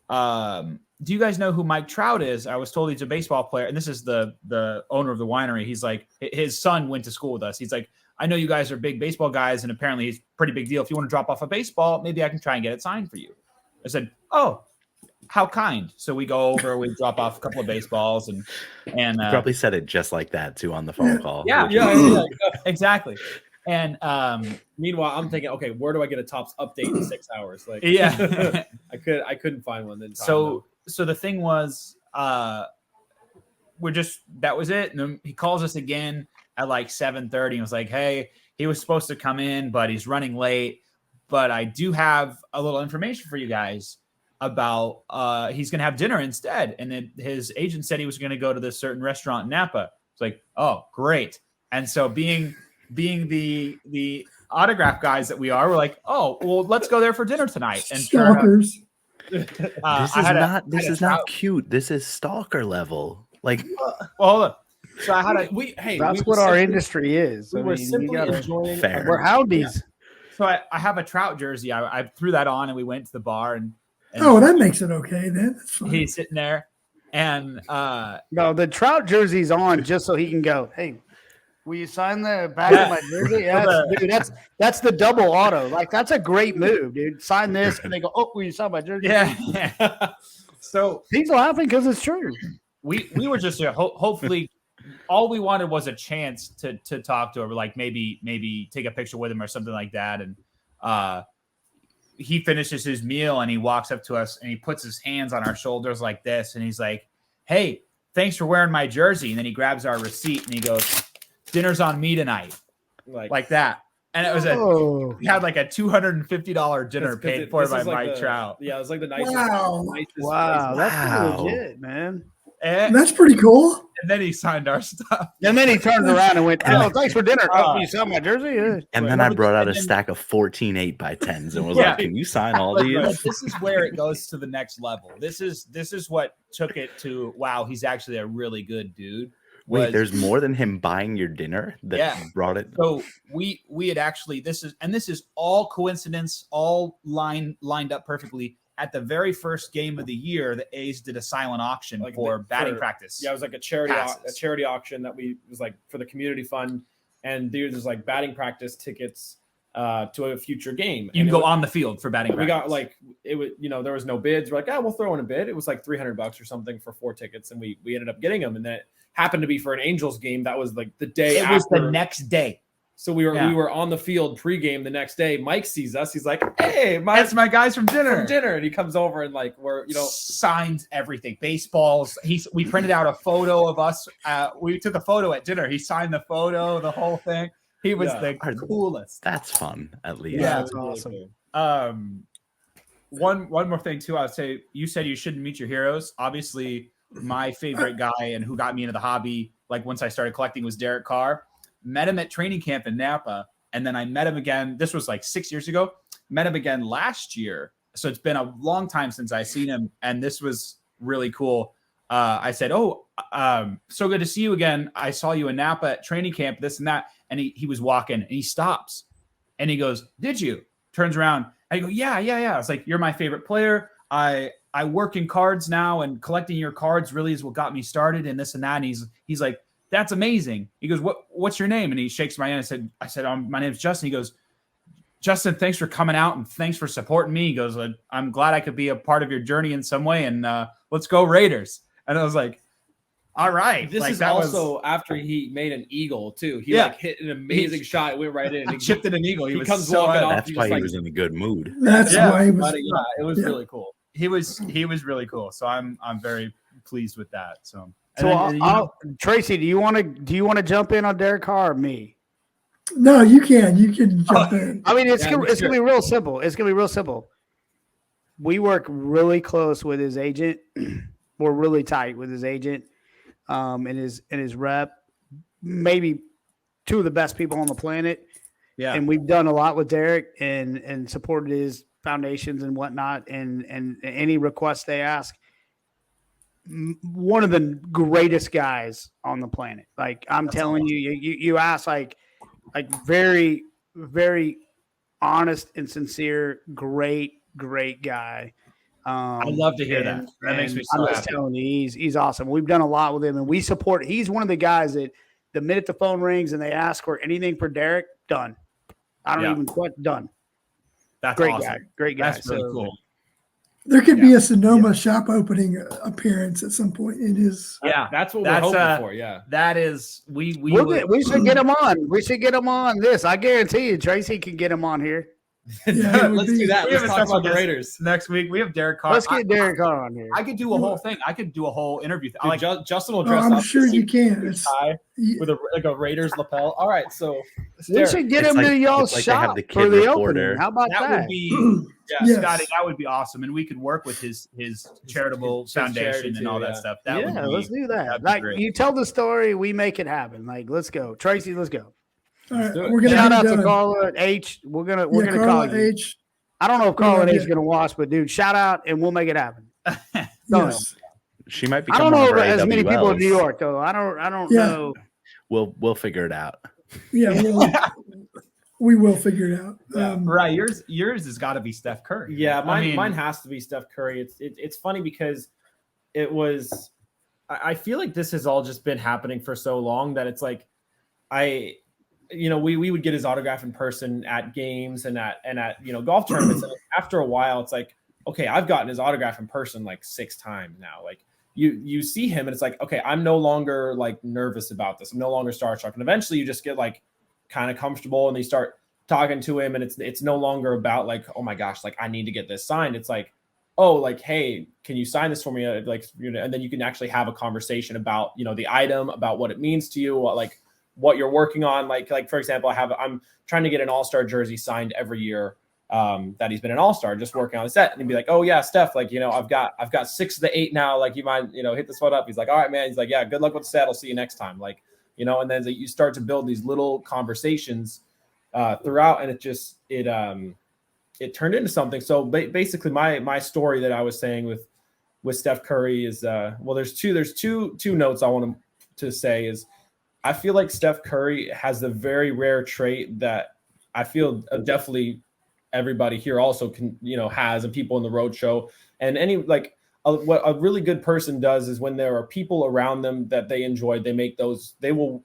[SPEAKER 2] do you guys know who Mike Trout is? I was told he's a baseball player, and this is the owner of the winery. He's like, his son went to school with us. He's like, I know you guys are big baseball guys, and apparently he's a pretty big deal. If you want to drop off a baseball, maybe I can try and get it signed for you. I said, oh, how kind. So we go over, we drop off a couple of baseballs, and
[SPEAKER 3] you probably said it just like that too on the phone call.
[SPEAKER 2] Yeah, exactly. And
[SPEAKER 5] meanwhile, I'm thinking, okay, where do I get a Topps update in 6 hours? Like,
[SPEAKER 2] yeah,
[SPEAKER 5] I couldn't find one then.
[SPEAKER 2] So the thing was, that was it. And then he calls us again at like 7:30 and was like, hey, he was supposed to come in, but he's running late. But I do have a little information for you guys about he's going to have dinner instead. And then his agent said he was going to go to this certain restaurant in Napa. It's like, oh, great. And so being the autograph guys that we are, we're like, oh, well, let's go there for dinner tonight. And
[SPEAKER 1] Stalkers.
[SPEAKER 3] This is not cute. This is stalker level. Like,
[SPEAKER 2] well, hold on. So I had
[SPEAKER 4] that's what our industry is.
[SPEAKER 5] We were simply enjoying.
[SPEAKER 3] Fair.
[SPEAKER 4] We're howdies.
[SPEAKER 2] Yeah. So I have a Trout jersey. I threw that on, and we went to the bar, and
[SPEAKER 1] that makes it okay then. That's fine.
[SPEAKER 2] He's sitting there, and
[SPEAKER 4] no, the Trout jersey's on just so he can go, hey, will you sign the back of my jersey? Yeah, dude, that's the double auto. Like, that's a great move, dude. Sign this, and they go, oh, will you sign my jersey?
[SPEAKER 2] Yeah. So
[SPEAKER 4] he's laughing because it's true.
[SPEAKER 2] We were just hopefully all we wanted was a chance to talk to him, like maybe take a picture with him or something like that. And he finishes his meal and he walks up to us and he puts his hands on our shoulders like this, and he's like, hey, thanks for wearing my jersey. And then he grabs our receipt and he goes, dinner's on me tonight, like that. And it was we had like a $250 dinner paid for by Mike Trout.
[SPEAKER 5] Yeah, it was like the nicest.
[SPEAKER 4] Wow, that's pretty legit, man.
[SPEAKER 2] And
[SPEAKER 1] that's pretty cool.
[SPEAKER 2] And then he signed our stuff.
[SPEAKER 4] And then he turned around and went, oh, thanks for dinner. Oh, you sell my jersey? Yeah.
[SPEAKER 3] And then I brought out a stack of 14 8x10s and was like, can you sign all these?
[SPEAKER 2] This is where it goes to the next level. This is what took it to, wow, he's actually a really good dude.
[SPEAKER 3] Wait, there's more than him buying your dinner that brought it.
[SPEAKER 2] So we had actually, this is all coincidence, all lined up perfectly. At the very first game of the year, the A's did a silent auction for batting practice.
[SPEAKER 5] Yeah, it was like a charity auction that was like for the community fund, and there was like batting practice tickets to a future game.
[SPEAKER 2] You can go on the field for batting practice.
[SPEAKER 5] We got like it was, there was no bids. We're like, we'll throw in a bid. It was like $300 or something for 4 tickets, and we ended up getting them. And that happened to be for an Angels game. That was like the day. It was
[SPEAKER 2] the next day.
[SPEAKER 5] So we were on the field pregame the next day. Mike sees us. He's like, "Hey,
[SPEAKER 2] that's my guys from dinner."
[SPEAKER 5] And he comes over and like we're
[SPEAKER 2] signs everything, baseballs. We printed out a photo of us. We took a photo at dinner. He signed the photo, the whole thing. He was
[SPEAKER 5] Yeah.
[SPEAKER 2] the coolest.
[SPEAKER 3] That's fun, at least.
[SPEAKER 4] Yeah,
[SPEAKER 5] it
[SPEAKER 4] that's
[SPEAKER 5] was really
[SPEAKER 4] awesome.
[SPEAKER 5] cool.
[SPEAKER 2] One more thing too. I'd say you said you shouldn't meet your heroes. Obviously, my favorite guy and who got me into the hobby, like once I started collecting, was Derek Carr. Met him at training camp in Napa, and then I met him again. This was like 6 years ago. Met him again last year. So it's been a long time since I seen him, and this was really cool. I said, "Oh, so good to see you again. I saw you in Napa at training camp, this and that." And he was walking, and he stops, and he goes, "Did you?" Turns around, and I go, "Yeah." I was like, "You're my favorite player. I work in cards now, and collecting your cards really is what got me started, and this and that." And he's like, "That's amazing." He goes, "What's your name?" And he shakes my hand. I said, "My name's Justin." He goes, "Justin, thanks for coming out and thanks for supporting me." He goes, "I'm glad I could be a part of your journey in some way, and let's go Raiders." And I was like, "All right."
[SPEAKER 5] This
[SPEAKER 2] like,
[SPEAKER 5] is also after he made an eagle too. He
[SPEAKER 2] Yeah.
[SPEAKER 5] like hit an amazing shot. It went right in.
[SPEAKER 2] he chipped in an eagle. He
[SPEAKER 5] he
[SPEAKER 2] was
[SPEAKER 5] comes
[SPEAKER 2] so
[SPEAKER 5] walking
[SPEAKER 2] up.
[SPEAKER 5] off.
[SPEAKER 3] That's
[SPEAKER 5] He's
[SPEAKER 3] why he
[SPEAKER 5] like-
[SPEAKER 3] was in a good mood.
[SPEAKER 1] That's
[SPEAKER 2] Yeah.
[SPEAKER 1] why he was.
[SPEAKER 5] Yeah, it was
[SPEAKER 1] Yeah.
[SPEAKER 5] really cool.
[SPEAKER 2] He was really cool. So I'm very pleased with that. So, and
[SPEAKER 4] So
[SPEAKER 2] then, you know,
[SPEAKER 4] Tracy, do you want to jump in on Derek Carr or me?
[SPEAKER 1] No, you can. You can jump in.
[SPEAKER 4] I mean, it's
[SPEAKER 5] Yeah,
[SPEAKER 4] gonna
[SPEAKER 5] sure.
[SPEAKER 4] be real simple. It's gonna be real simple. We work really close with his agent. We're really tight with his agent, and his rep. Maybe two of the best people on the planet.
[SPEAKER 2] yeah,
[SPEAKER 4] And we've done a lot with Derek and supported his foundations and whatnot. And any requests they ask, one of the greatest guys on the planet. Like I'm telling you, you ask like very, very honest and sincere, great guy.
[SPEAKER 2] I love to hear that. That makes me so
[SPEAKER 4] I'm just
[SPEAKER 2] happy.
[SPEAKER 4] telling you, he's awesome. We've done a lot with him, and we support. He's one of the guys that the minute the phone rings and they ask for anything for Derek, done. I don't
[SPEAKER 2] Yeah.
[SPEAKER 4] even quit. Done.
[SPEAKER 2] That's
[SPEAKER 4] Great
[SPEAKER 2] awesome.
[SPEAKER 4] guy. Great guy.
[SPEAKER 2] That's really cool.
[SPEAKER 1] There could be a Sonoma shop opening appearance at some point in his.
[SPEAKER 2] Yeah,
[SPEAKER 5] That's what
[SPEAKER 2] That's,
[SPEAKER 5] we're hoping for. Yeah.
[SPEAKER 2] that is we
[SPEAKER 4] We should get him on. We should get him on this. I guarantee you, Tracy can get him on here.
[SPEAKER 1] Yeah, it would
[SPEAKER 5] Let's
[SPEAKER 1] be-
[SPEAKER 5] do that.
[SPEAKER 2] We have
[SPEAKER 5] Let's
[SPEAKER 2] a
[SPEAKER 5] talk
[SPEAKER 2] special
[SPEAKER 5] about the
[SPEAKER 2] guest
[SPEAKER 5] Raiders.
[SPEAKER 2] next week. We have Derek Carr.
[SPEAKER 4] Let's get Derek Carr on here.
[SPEAKER 2] I could do a whole thing. I could do a whole interview.
[SPEAKER 5] Dude, Justin will dress
[SPEAKER 1] I'm
[SPEAKER 5] up
[SPEAKER 1] sure
[SPEAKER 5] in a
[SPEAKER 1] you
[SPEAKER 5] suit
[SPEAKER 1] can.
[SPEAKER 5] and
[SPEAKER 1] It's-
[SPEAKER 5] tie
[SPEAKER 1] you-
[SPEAKER 5] with a Raiders lapel. All right, so
[SPEAKER 4] we should get
[SPEAKER 3] It's
[SPEAKER 4] him
[SPEAKER 3] like-
[SPEAKER 4] to y'all's
[SPEAKER 3] it's like they have
[SPEAKER 4] shop
[SPEAKER 3] the
[SPEAKER 4] for
[SPEAKER 3] kid
[SPEAKER 4] the
[SPEAKER 3] reporter.
[SPEAKER 4] opening. How about
[SPEAKER 2] that
[SPEAKER 4] that?
[SPEAKER 2] would be
[SPEAKER 1] Yes.
[SPEAKER 2] Scotty. That would be awesome, and we could work with his charitable
[SPEAKER 5] his
[SPEAKER 2] foundation
[SPEAKER 5] charity
[SPEAKER 2] and
[SPEAKER 5] too,
[SPEAKER 2] all that
[SPEAKER 5] yeah.
[SPEAKER 2] stuff. That would
[SPEAKER 4] Yeah,
[SPEAKER 2] be,
[SPEAKER 4] let's do
[SPEAKER 2] that'd
[SPEAKER 4] that.
[SPEAKER 2] be
[SPEAKER 4] Like
[SPEAKER 2] great.
[SPEAKER 4] you tell the story, we make it happen. Like let's go, Tracy. Let's go.
[SPEAKER 1] All right,
[SPEAKER 5] do it.
[SPEAKER 1] we're gonna
[SPEAKER 4] Shout
[SPEAKER 1] get
[SPEAKER 4] out
[SPEAKER 1] it
[SPEAKER 4] to
[SPEAKER 1] done.
[SPEAKER 4] Carla H. We're gonna call
[SPEAKER 1] Carla
[SPEAKER 4] you.
[SPEAKER 1] H.
[SPEAKER 4] I don't know if Carla
[SPEAKER 1] Yeah,
[SPEAKER 4] H. is
[SPEAKER 1] yeah.
[SPEAKER 4] gonna watch, but dude, shout out and we'll make it happen.
[SPEAKER 1] Yes.
[SPEAKER 3] She might
[SPEAKER 4] I
[SPEAKER 3] become
[SPEAKER 4] don't
[SPEAKER 3] one
[SPEAKER 4] know
[SPEAKER 3] of our
[SPEAKER 4] as many people in
[SPEAKER 3] AWLs.
[SPEAKER 4] New York though. I don't
[SPEAKER 1] Yeah.
[SPEAKER 4] know.
[SPEAKER 3] We'll figure it out.
[SPEAKER 1] Yeah, we will figure it out.
[SPEAKER 2] right. Yours has got to be Steph Curry.
[SPEAKER 5] yeah,
[SPEAKER 2] I mean,
[SPEAKER 5] mine has to be Steph Curry. It's funny because it was. I feel like this has all just been happening for so long that it's like we would get his autograph in person at games and at golf tournaments. And after a while, it's like, okay, I've gotten his autograph in person like 6 times now. Like you see him and it's like, okay, I'm no longer like nervous about this. I'm no longer starstruck. And eventually you just get like kind of comfortable and you start talking to him and it's no longer about like, oh my gosh, like I need to get this signed. It's like, oh, like, hey, can you sign this for me? Like, and then you can actually have a conversation about, the item, about what it means to you, what you're working on. Like for example, I'm trying to get an all-star jersey signed every year that he's been an all-star, just working on the set. And he'd be like, oh yeah, Steph, like, I've got 6 of the 8 now. Like you might, hit this one up. He's like, all right, man. He's like, yeah, good luck with the set. I'll see you next time. Like, and then you start to build these little conversations throughout. And it turned into something. So basically my story that I was saying with Steph Curry is, there's two notes I want to say is, I feel like Steph Curry has the very rare trait that I feel definitely everybody here also can, has, and people in the Roadshow and any what a really good person does is when there are people around them that they enjoy, they will,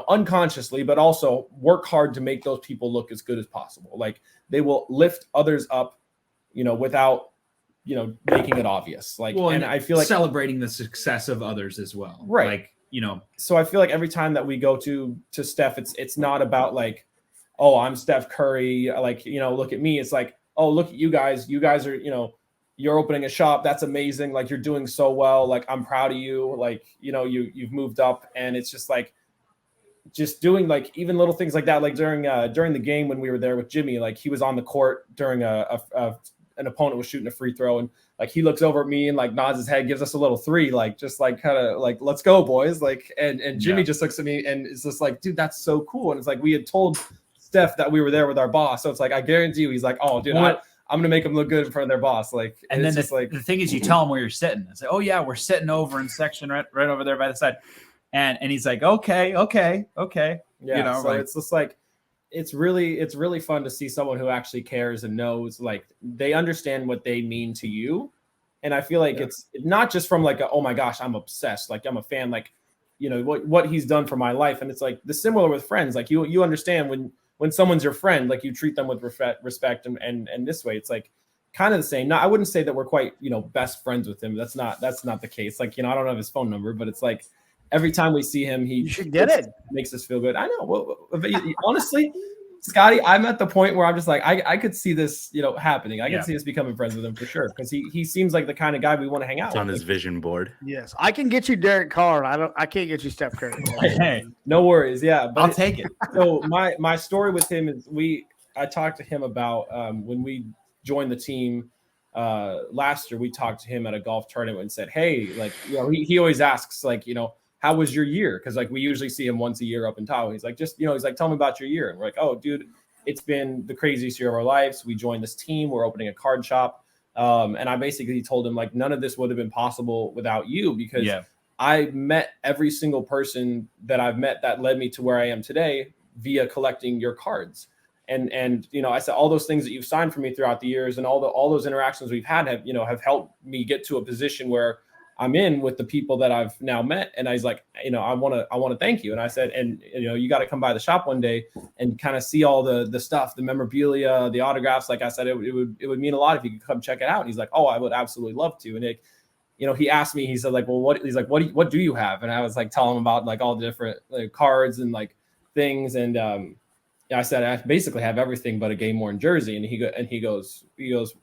[SPEAKER 5] unconsciously, but also work hard to make those people look as good as possible. Like they will lift others up, without, making it obvious. Like,
[SPEAKER 2] well,
[SPEAKER 5] and I feel like
[SPEAKER 2] celebrating the success of others as well.
[SPEAKER 5] Right.
[SPEAKER 2] Like,
[SPEAKER 5] so I feel like every time that we go to Steph, it's not about like, oh, I'm Steph Curry. Like, look at me. It's like, oh, look at you guys. You guys are, you're opening a shop. That's amazing. Like you're doing so well. Like, I'm proud of you. Like, you've moved up, and it's just like, just doing like even little things like that, like during the game when we were there with Jimmy, like he was on the court during an opponent was shooting a free throw, and like he looks over at me and like nods his head, gives us a little 3, like just like kind of like, let's go boys, like, and Jimmy just looks at me and it's just like, dude, that's so cool. And it's like we had told Steph that we were there with our boss, so it's like I guarantee you he's like, oh dude, I'm gonna make him look good in front of their boss, like.
[SPEAKER 2] And then the thing is, you tell him where you're sitting. It's like, oh yeah, we're sitting over in section right over there by the side, and he's like, okay,
[SPEAKER 5] yeah.
[SPEAKER 2] You know,
[SPEAKER 5] so it's just like it's really fun to see someone who actually cares and knows, like they understand what they mean to you. And I feel like it's not just from like oh my gosh, I'm obsessed, like I'm a fan, like you know what he's done for my life. And it's like the similar with friends, like you understand when someone's your friend, like you treat them with respect and this way. It's like kind of the same. Now I wouldn't say that we're quite best friends with him. That's not the case. Like I don't have his phone number, but it's like every time we see him,
[SPEAKER 4] you should get it.
[SPEAKER 5] Makes us feel good. I know. Well, honestly, Scotty, I'm at the point where I'm just like, I could see this, happening. I can see us becoming friends with him for sure, because he seems like the kind of guy we want to hang out with.
[SPEAKER 3] It's on his vision board.
[SPEAKER 4] Yes, I can get you Derek Carr. I can't get you Steph Curry.
[SPEAKER 2] Hey,
[SPEAKER 5] no worries. Yeah, but
[SPEAKER 2] I'll take it.
[SPEAKER 5] So my story with him is I talked to him about when we joined the team last year. We talked to him at a golf tournament and said, hey, like he always asks like how was your year? Because like we usually see him once a year up in Tahoe. He's like, he's like, tell me about your year. And we're like, oh, dude, it's been the craziest year of our lives. We joined this team. We're opening a card shop. And I basically told him like none of this would have been possible without you, because I met every single person that I've met that led me to where I am today via collecting your cards. And I said all those things that you've signed for me throughout the years and all those interactions we've had have helped me get to a position where I'm in with the people that I've now met. And I was like, I want to thank you. And I said, and you got to come by the shop one day and kind of see all the stuff, the memorabilia, the autographs. Like I said, it would mean a lot if you could come check it out. And he's like, oh, I would absolutely love to. And he asked me, he said like, well, what do you have? And I was like, telling him about like all the different like cards and like things. And, I said, I basically have everything but a game worn jersey. And he goes,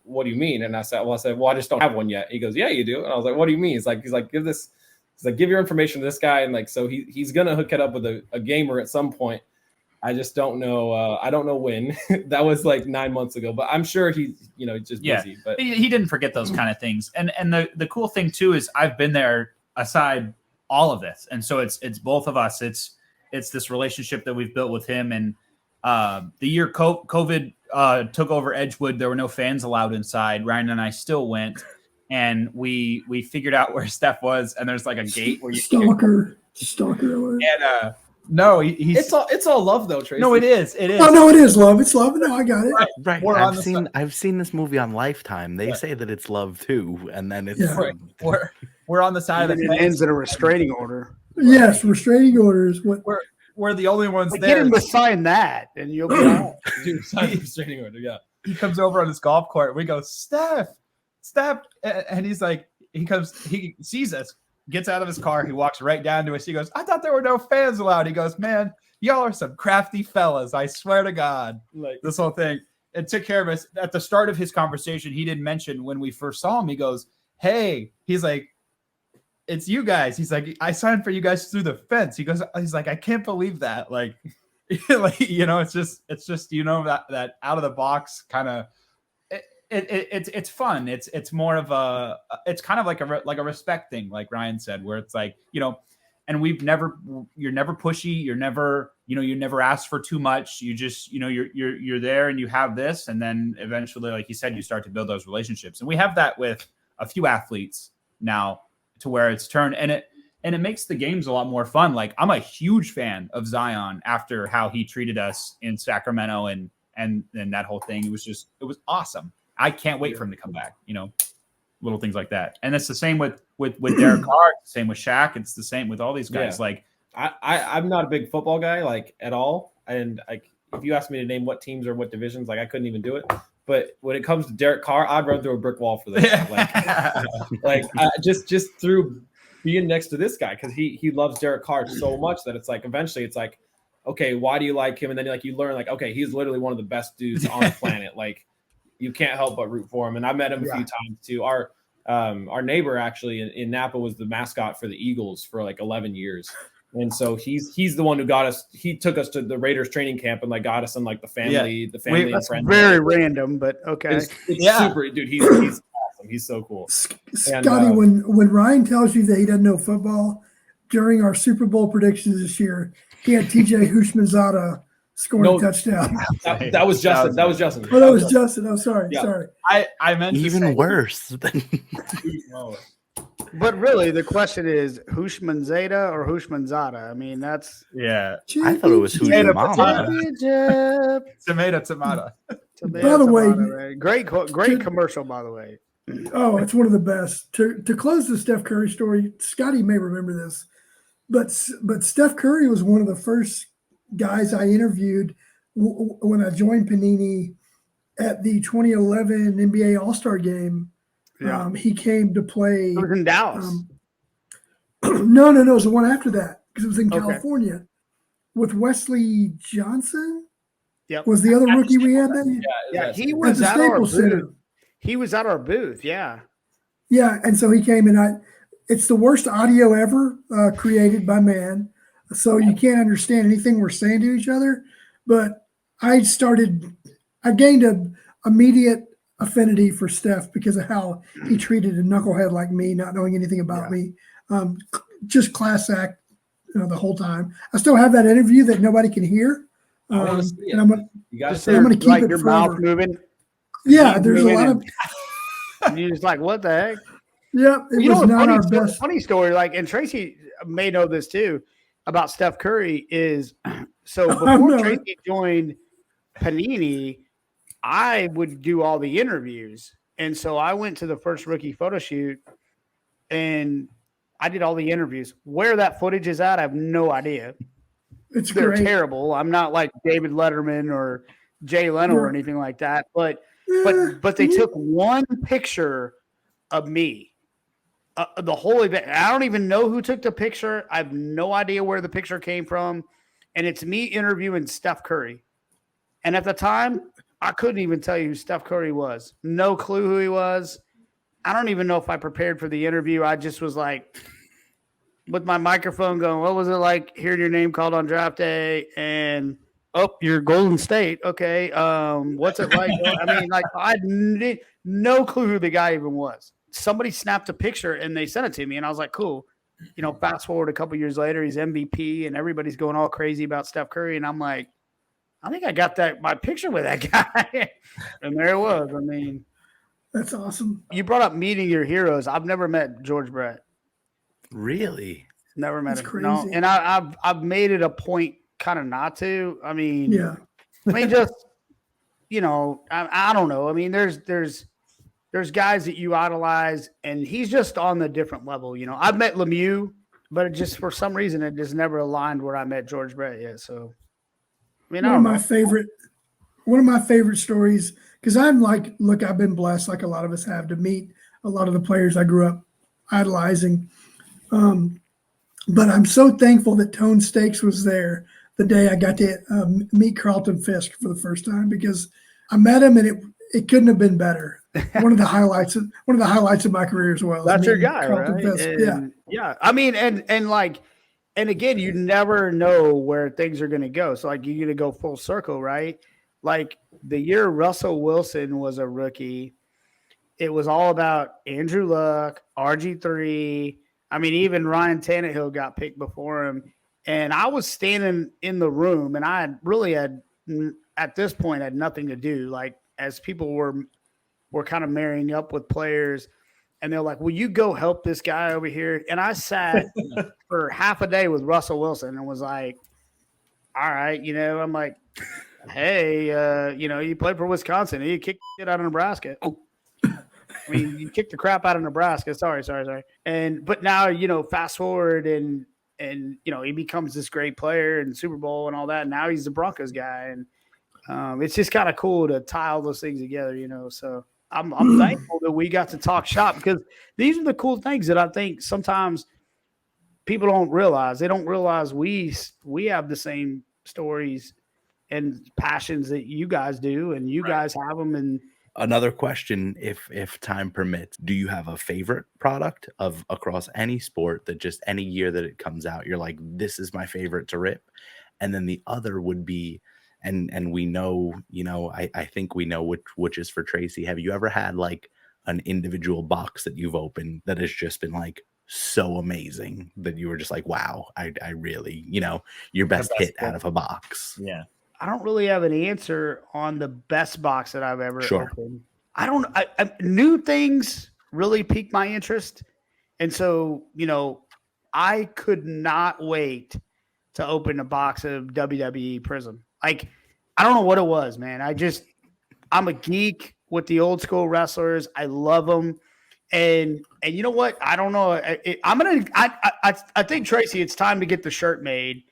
[SPEAKER 5] what do you mean? And I said, well, I just don't have one yet. He goes, yeah, you do. And I was like, what do you mean? He's like, give your information to this guy. And like, so he's going to hook it up with a gamer at some point. I just don't know. I don't know when. That was like 9 months ago, but I'm sure he's, just busy. But
[SPEAKER 2] he didn't forget those kind of things. And the cool thing too, is I've been there aside all of this. And so it's both of us. It's this relationship that we've built with him. And, the year COVID took over Edgewood, there were no fans allowed inside. Ryan and I still went, and we figured out where Steph was, and there's like a gate where you
[SPEAKER 1] stalker alert.
[SPEAKER 2] And no, he's
[SPEAKER 5] it's all love though, Tracy.
[SPEAKER 2] No, it is.
[SPEAKER 1] Oh no, it is love. It's love. No, I got it.
[SPEAKER 3] Right. I've seen this movie on Lifetime. They say that it's love too, and then it's
[SPEAKER 2] we're on the side of the
[SPEAKER 4] fence. It ends in a restraining order.
[SPEAKER 1] Yes, restraining orders.
[SPEAKER 2] We're the only ones there.
[SPEAKER 4] Get him to sign that, and you'll be all right.
[SPEAKER 5] Dude, sign the restraining order. Yeah.
[SPEAKER 2] He comes over on his golf cart. We go, Steph, and he's like, he sees us, gets out of his car. He walks right down to us. He goes, I thought there were no fans allowed. He goes, man, y'all are some crafty fellas. I swear to God, like this whole thing. And took care of us. At the start of his conversation, he didn't mention when we first saw him. He goes, hey, he's like, it's you guys. He's like, I signed for you guys through the fence. He's like, I can't believe that. Like, it's just that out of the box kind of. It's fun. It's more of it's kind of like a respect thing, like Ryan said, where it's like and you're never pushy. You're never you never ask for too much. You just you're there and you have this, and then eventually, like you said, you start to build those relationships, and we have that with a few athletes now. To where it's turned, and it makes the games a lot more fun. Like I'm a huge fan of Zion after how he treated us in Sacramento and that whole thing. It was awesome. I can't wait for him to come back. Little things like that. And it's the same with Derek Carr. It's the same with Shaq. It's the same with all these guys. Yeah. Like
[SPEAKER 5] I'm not a big football guy, like at all. And like if you asked me to name what teams or what divisions, like I couldn't even do it. But when it comes to Derek Carr, I'd run through a brick wall for this. Just through being next to this guy, because he loves Derek Carr so much that it's like eventually it's like, okay, why do you like him? And then like you learn like, okay, he's literally one of the best dudes on the planet. Like you can't help but root for him. And I met him a few times too. Our neighbor actually in Napa was the mascot for the Eagles for like 11 years. And so he's the one who got us. He took us to the Raiders training camp and like got us in like the family and
[SPEAKER 4] That's
[SPEAKER 5] friends.
[SPEAKER 4] very random, but okay.
[SPEAKER 5] It's super, dude. He's awesome. He's so cool.
[SPEAKER 1] Scotty, when Ryan tells you that he doesn't know football, during our Super Bowl predictions this year, he had TJ Hushmanzada scoring a touchdown.
[SPEAKER 5] That was Justin. That was Justin.
[SPEAKER 1] Oh, that was Justin. Oh, sorry. Sorry.
[SPEAKER 2] I meant
[SPEAKER 3] even worse than.
[SPEAKER 4] But really, the question is Hushmanzada or Hushmanzada. I mean, that's
[SPEAKER 3] I thought it was
[SPEAKER 2] Hushmanzada. Tomato.
[SPEAKER 1] By the way,
[SPEAKER 4] right? Great commercial. By the way,
[SPEAKER 1] oh, it's one of the best. To close the Steph Curry story, Scotty may remember this, but Steph Curry was one of the first guys I interviewed when I joined Panini at the 2011 NBA All-Star Game.
[SPEAKER 4] Yeah.
[SPEAKER 1] He came to play.
[SPEAKER 4] It was in Dallas.
[SPEAKER 1] No, it was the one after that because it was in California with Wesley Johnson.
[SPEAKER 4] Yep.
[SPEAKER 1] Was the other rookie we had then?
[SPEAKER 5] Yeah,
[SPEAKER 4] he was at our booth. He was at our booth. Yeah.
[SPEAKER 1] Yeah, and so he came and it's the worst audio ever created by man. So you can't understand anything we're saying to each other. But I gained an immediate affinity for Steph because of how he treated a knucklehead like me, not knowing anything about me. Just class act, the whole time. I still have that interview that nobody can hear. And I'm going to keep it
[SPEAKER 4] your
[SPEAKER 1] forever.
[SPEAKER 4] mouth moving.
[SPEAKER 1] Yeah, there's a lot of.
[SPEAKER 4] And you're just like, what the heck?
[SPEAKER 1] Yeah, it was not our best.
[SPEAKER 4] Funny story, and Tracy may know this too about Steph Curry is so before Tracy joined Panini, I would do all the interviews. And so I went to the first rookie photo shoot and I did all the interviews. Where that footage is at, I have no idea. They're great. Terrible. I'm not like David Letterman or Jay Leno or anything like that. But they took one picture of me. The whole event. I don't even know who took the picture. I have no idea where the picture came from. And it's me interviewing Steph Curry. And at the time, I couldn't even tell you who Steph Curry was. No clue who he was. I don't even know if I prepared for the interview. I just was like, with my microphone going, what was it like hearing your name called on draft day? And, you're Golden State. Okay. What's it like? I mean, I had no clue who the guy even was. Somebody snapped a picture and they sent it to me. And I was like, cool. Fast forward a couple years later, he's MVP and everybody's going all crazy about Steph Curry. And I'm like, I think I got my picture with that guy. And there it was. I mean,
[SPEAKER 1] that's awesome.
[SPEAKER 4] You brought up meeting your heroes. I've never met George Brett.
[SPEAKER 3] Really?
[SPEAKER 4] Never met
[SPEAKER 1] that's
[SPEAKER 4] him.
[SPEAKER 1] Crazy.
[SPEAKER 4] No. And I've made it a point kind of not to. I mean, just, I don't know. I mean, there's guys that you idolize and he's just on the different level. I've met Lemieux, but it just, for some reason, it just never aligned where I met George Brett yet. So, I mean, one of my favorite
[SPEAKER 1] stories, because I've been blessed, like a lot of us have, to meet a lot of the players I grew up idolizing. But I'm so thankful that Tone Stakes was there the day I got to meet Carlton Fisk for the first time, because I met him and it couldn't have been better. One of the highlights of my career as well.
[SPEAKER 4] That's your guy,
[SPEAKER 1] Carlton
[SPEAKER 4] right?
[SPEAKER 1] Fisk.
[SPEAKER 4] Yeah. I mean, and again, you never know where things are going to go. So you're going to go full circle, right? Like the year Russell Wilson was a rookie, it was all about Andrew Luck, RG3. I mean, even Ryan Tannehill got picked before him. And I was standing in the room and I had at this point, had nothing to do. Like, as people were kind of marrying up with players, and they're like, will you go help this guy over here? And I sat for half a day with Russell Wilson and was like, all right, I'm like, hey, you played for Wisconsin. You kicked it out of Nebraska. Oh. I mean, you kicked the crap out of Nebraska. Sorry. But now, fast forward and he becomes this great player in Super Bowl and all that. And now he's the Broncos guy. And it's just kind of cool to tie all those things together, So I'm thankful that we got to talk shop, because these are the cool things that I think sometimes people don't realize. They don't realize we have the same stories and passions that you guys do, and you guys have them, and
[SPEAKER 3] Another question, if time permits, do you have a favorite product of across any sport that just any year that it comes out, you're like, this is my favorite to rip? And then the other would be, and we know, I think we know which is for Tracy. Have you ever had like an individual box that you've opened that has just been like so amazing that you were just like, wow, I really, your best hit out of a box?
[SPEAKER 2] Yeah.
[SPEAKER 4] I don't really have an answer on the best box that I've ever opened. New things really piqued my interest. And so, I could not wait to open a box of WWE Prism. Like, I don't know what it was, man. I'm a geek with the old school wrestlers. I love them. And you know what? I don't know. I think, Tracy, it's time to get the shirt made.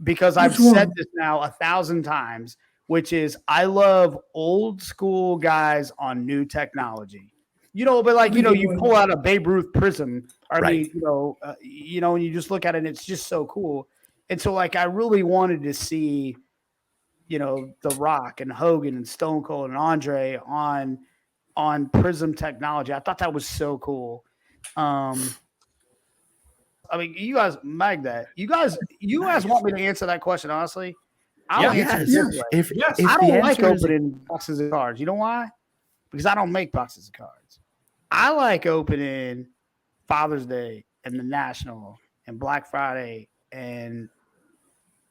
[SPEAKER 4] Because I've said this now 1,000 times, which is I love old school guys on new technology. But like, you pull out a Babe Ruth Prism, and you just look at it and it's just so cool. And so like, I really wanted to see, The Rock and Hogan and Stone Cold and Andre on Prism technology. I thought that was so cool. I mean, you guys mag that. You guys want me to answer that question honestly? I'll answer it.
[SPEAKER 3] If
[SPEAKER 4] I don't like opening boxes of cards. You know why? Because I don't make boxes of cards. I like opening Father's Day and the National and Black Friday and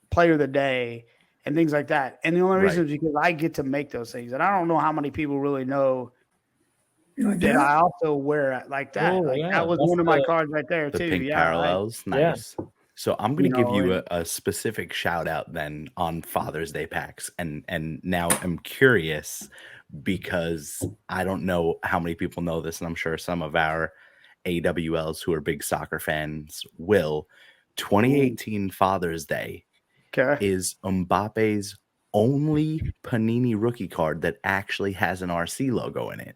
[SPEAKER 4] Player of the Day and things like that. And the only reason is because I get to make those things. And I don't know how many people really know that I also wear it like that. That was one of my cards right there too.
[SPEAKER 3] Pink parallels. Nice. Yeah. So I'm going to give you a specific shout out then on Father's Day packs. And now I'm curious because I don't know how many people know this, and I'm sure some of our AWLs who are big soccer fans will. 2018 Father's Day is Mbappe's only Panini rookie card that actually has an RC logo in it.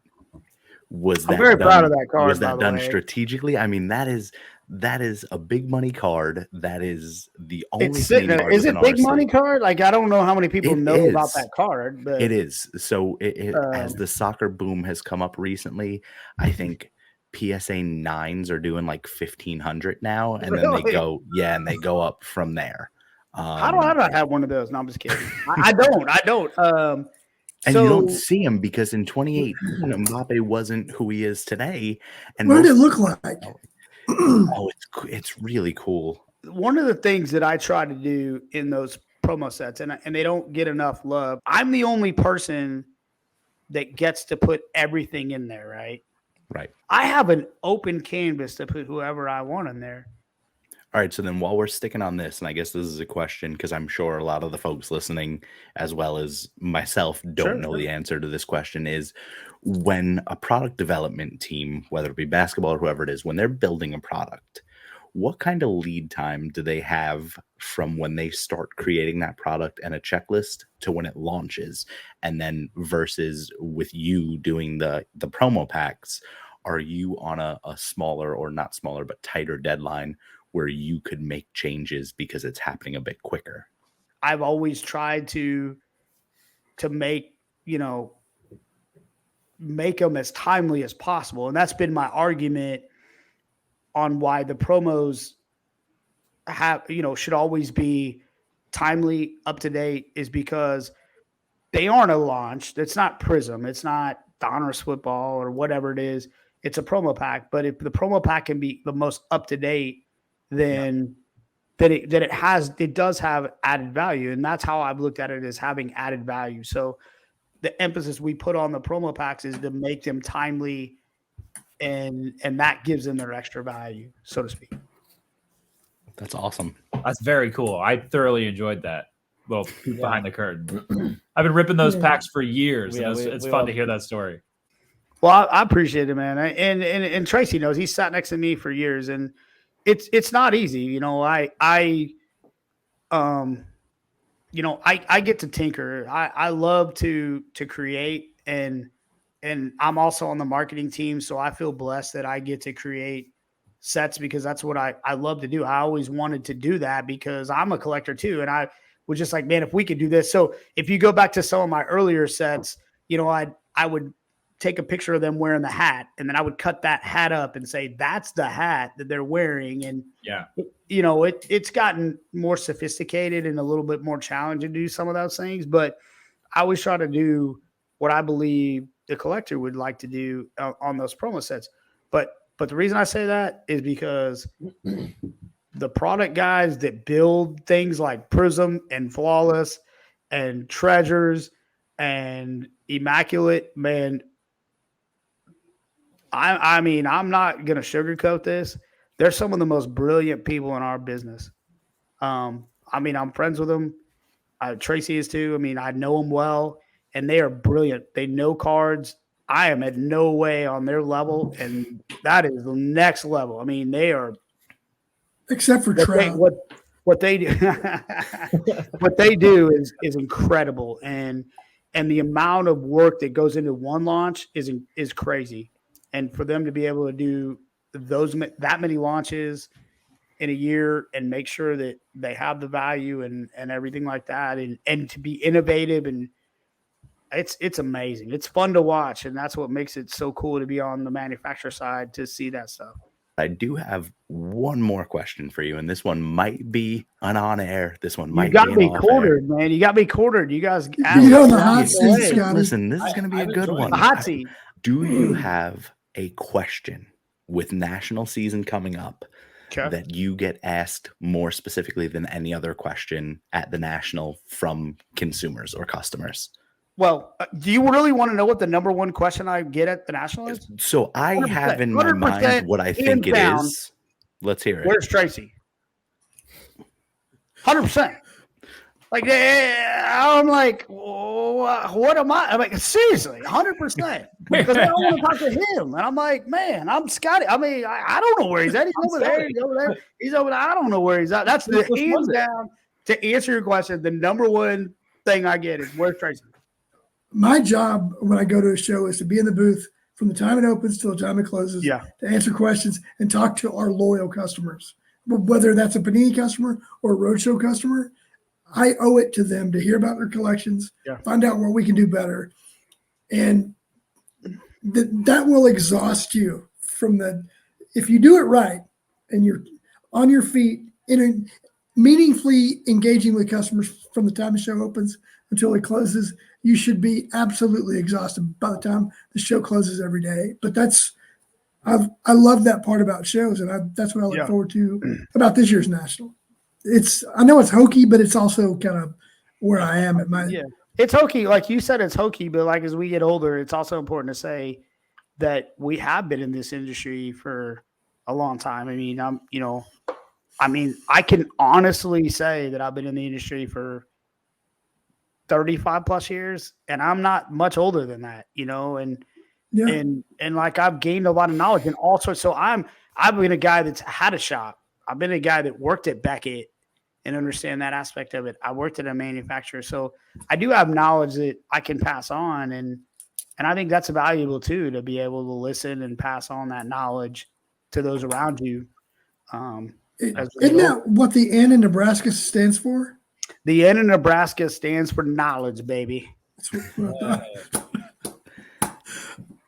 [SPEAKER 3] I'm
[SPEAKER 4] very proud of that card.
[SPEAKER 3] Was that done strategically? I mean, that is a big money card. That is the only.
[SPEAKER 4] It's sitting there. Is it big money card? Like, I don't know how many people know about that card, but
[SPEAKER 3] it is. So as the soccer boom has come up recently, I think PSA 9s are doing like 1,500 now, and then they go up from there.
[SPEAKER 4] How do I not have one of those? No, I'm just kidding. I don't.
[SPEAKER 3] And you don't see him because in 2018, Mbappe wasn't who he is today. And
[SPEAKER 1] what did it look like?
[SPEAKER 3] It's really cool.
[SPEAKER 4] One of the things that I try to do in those promo sets, and they don't get enough love, I'm the only person that gets to put everything in there, right?
[SPEAKER 3] Right.
[SPEAKER 4] I have an open canvas to put whoever I want in there.
[SPEAKER 3] All right, so then while we're sticking on this, and I guess this is a question because I'm sure a lot of the folks listening, as well as myself, don't know the answer to this question, is when a product development team, whether it be basketball or whoever it is, when they're building a product, what kind of lead time do they have from when they start creating that product and a checklist to when it launches? And then versus with you doing the promo packs, are you on a smaller, or not smaller, but tighter deadline where you could make changes because it's happening a bit quicker?
[SPEAKER 4] I've always tried to make them as timely as possible. And that's been my argument on why the promos should always be timely, up to date, is because they aren't a launch. It's not Prism. It's not Donruss football or whatever it is. It's a promo pack. But if the promo pack can be the most up to date, then it does have added value. And that's how I've looked at it, as having added value. So the emphasis we put on the promo packs is to make them timely, and that gives them their extra value, so to speak.
[SPEAKER 3] That's awesome.
[SPEAKER 2] That's very cool. I thoroughly enjoyed that. Well, behind the curtain. I've been ripping those packs for years. It's fun to hear that story.
[SPEAKER 4] Well, I appreciate it, man. And Tracy knows. He sat next to me for years, and it's not easy. I get to tinker. I love to create, and I'm also on the marketing team, so I feel blessed that I get to create sets because that's what I love to do. I always wanted to do that because I'm a collector too, and I was just like, man, if we could do this. So if you go back to some of my earlier sets, I would take a picture of them wearing the hat, and then I would cut that hat up and say, that's the hat that they're wearing. And, it's gotten more sophisticated and a little bit more challenging to do some of those things. But I always try to do what I believe the collector would like to do on those promo sets. But the reason I say that is because the product guys that build things like Prism and Flawless and Treasures and Immaculate, man, I mean, I'm not going to sugarcoat this. They're some of the most brilliant people in our business. I mean, I'm friends with them. Tracy is too. I mean, I know them well, and they are brilliant. They know cards. I am at no way on their level, and that is the next level. I mean, they are.
[SPEAKER 1] Except for Trout.
[SPEAKER 4] What they do, what they do is incredible, and the amount of work that goes into one launch is crazy, and for them to be able to do that many launches in a year and make sure that they have the value and everything like that, and to be innovative, and it's amazing. It's fun to watch, and that's what makes it so cool to be on the manufacturer side to see that stuff.
[SPEAKER 3] I do have one more question for you, and this one might be an on-air. This one might be an off-air. You got me
[SPEAKER 4] quartered, man. You got me quartered. You guys,
[SPEAKER 1] you're on the hot seat, Scotty.
[SPEAKER 3] Listen, this is going to be a good one.
[SPEAKER 4] The hot seat.
[SPEAKER 3] Do you have a question with national season coming up that you get asked more specifically than any other question at the national from consumers or customers?
[SPEAKER 4] Well, do you really want to know what the number one question I get at the national is?
[SPEAKER 3] So I have in my mind what I think it is. Let's hear it.
[SPEAKER 4] Where's Tracy? 100%. Like, I'm like, what am I? I'm like, seriously, 100%. Because I don't want to talk to him. And I'm like, man, I'm Scotty. I mean, I don't know where he's at. He's over there. He's over there. He's over there. I don't know where he's at. That's the hands down, to answer your question, the number one thing I get is, where's Tracy?
[SPEAKER 1] My job when I go to a show is to be in the booth from the time it opens till the time it closes, to answer questions and talk to our loyal customers. Whether that's a Panini customer or a Roadshow customer, I owe it to them to hear about their collections, find out what we can do better. And that will exhaust you if you do it right and you're on your feet, meaningfully engaging with customers from the time the show opens until it closes, you should be absolutely exhausted by the time the show closes every day. But I love that part about shows, and that's what I look forward to about this year's national. I know it's hokey, but it's also kind of where I am at my.
[SPEAKER 4] Yeah, it's hokey, like you said, it's hokey. But like as we get older, it's also important to say that we have been in this industry for a long time. I mean, I can honestly say that I've been in the industry for 35 plus years, and I'm not much older than that, and like I've gained a lot of knowledge and all sorts. So I've been a guy that's had a shop. I've been a guy that worked at Beckett and understand that aspect of it. I worked at a manufacturer, so I do have knowledge that I can pass on, and I think that's valuable too, to be able to listen and pass on that knowledge to those around you.
[SPEAKER 1] Isn't that what the N in Nebraska stands for?
[SPEAKER 4] The N in Nebraska stands for knowledge, baby.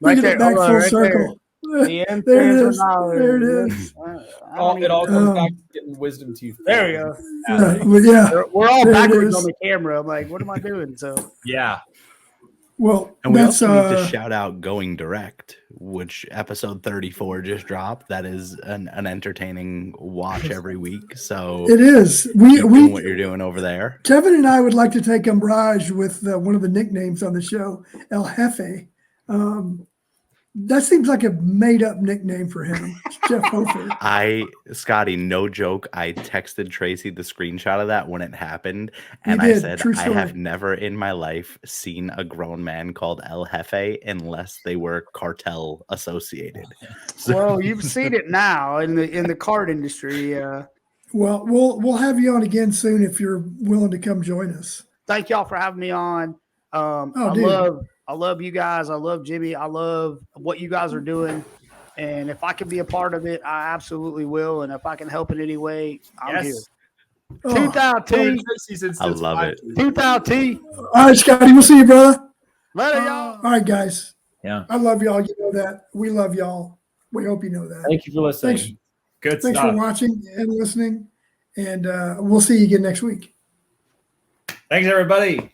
[SPEAKER 1] Right there, back full circle.
[SPEAKER 4] The N stands for knowledge.
[SPEAKER 1] There it is.
[SPEAKER 5] It all comes back to getting wisdom teeth.
[SPEAKER 4] There you go. We're all backwards on the camera. I'm like, what am I doing? So
[SPEAKER 1] Well,
[SPEAKER 3] and we also need to shout out Going Direct, which episode 34 just dropped. That is an entertaining watch every week. So
[SPEAKER 1] it is.
[SPEAKER 3] What you're doing over there.
[SPEAKER 1] Kevin and I would like to take umbrage with one of the nicknames on the show, El Jefe. That seems like a made-up nickname for him, Jeff Hofer.
[SPEAKER 3] Scotty, no joke. I texted Tracy the screenshot of that when it happened, and I said, I have never in my life seen a grown man called El Jefe unless they were cartel associated.
[SPEAKER 4] So, well, you've seen it now in the card industry.
[SPEAKER 1] Well, we'll have you on again soon if you're willing to come join us.
[SPEAKER 4] Thank y'all for having me on. I love you guys. I love Jimmy. I love what you guys are doing. And if I can be a part of it, I absolutely will. And if I can help in any way, I'm here. 2000
[SPEAKER 3] I love it.
[SPEAKER 4] 2000.
[SPEAKER 1] All right, Scotty. We'll see you, brother.
[SPEAKER 4] Later, y'all.
[SPEAKER 1] All right, guys.
[SPEAKER 2] Yeah.
[SPEAKER 1] I love y'all. You know that. We love y'all. We hope you know that.
[SPEAKER 5] Thank you for listening.
[SPEAKER 1] Thanks.
[SPEAKER 2] Good
[SPEAKER 1] Thanks
[SPEAKER 2] stuff.
[SPEAKER 1] for watching and listening. And we'll see you again next week.
[SPEAKER 2] Thanks, everybody.